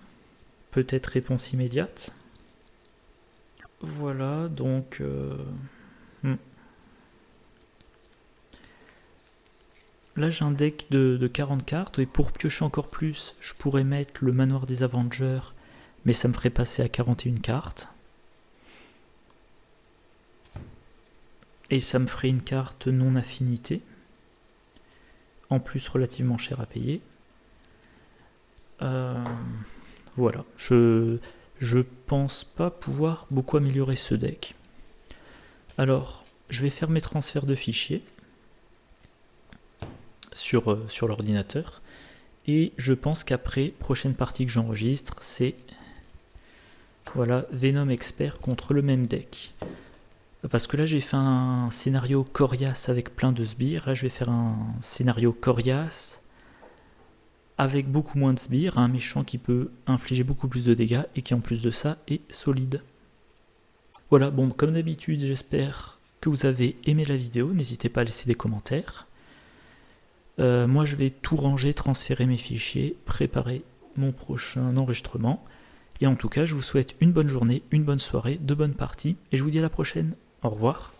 peut-être réponse immédiate. Voilà, donc... Là, j'ai un deck de 40 cartes, et pour piocher encore plus, je pourrais mettre le manoir des Avengers, mais ça me ferait passer à 41 cartes. Et ça me ferait une carte non affinité, en plus relativement cher à payer. Voilà, je pense pas pouvoir beaucoup améliorer ce deck. Alors, je vais faire mes transferts de fichiers sur l'ordinateur, et je pense qu'après, prochaine partie que j'enregistre, c'est voilà, Venom Expert contre le même deck. Parce que là j'ai fait un scénario coriace avec plein de sbires, là je vais faire un scénario coriace avec beaucoup moins de sbires, un méchant qui peut infliger beaucoup plus de dégâts et qui en plus de ça est solide. Voilà, bon, comme d'habitude, j'espère que vous avez aimé la vidéo, n'hésitez pas à laisser des commentaires. Moi je vais tout ranger, transférer mes fichiers, préparer mon prochain enregistrement. Et en tout cas, je vous souhaite une bonne journée, une bonne soirée, de bonnes parties, et je vous dis à la prochaine. Au revoir.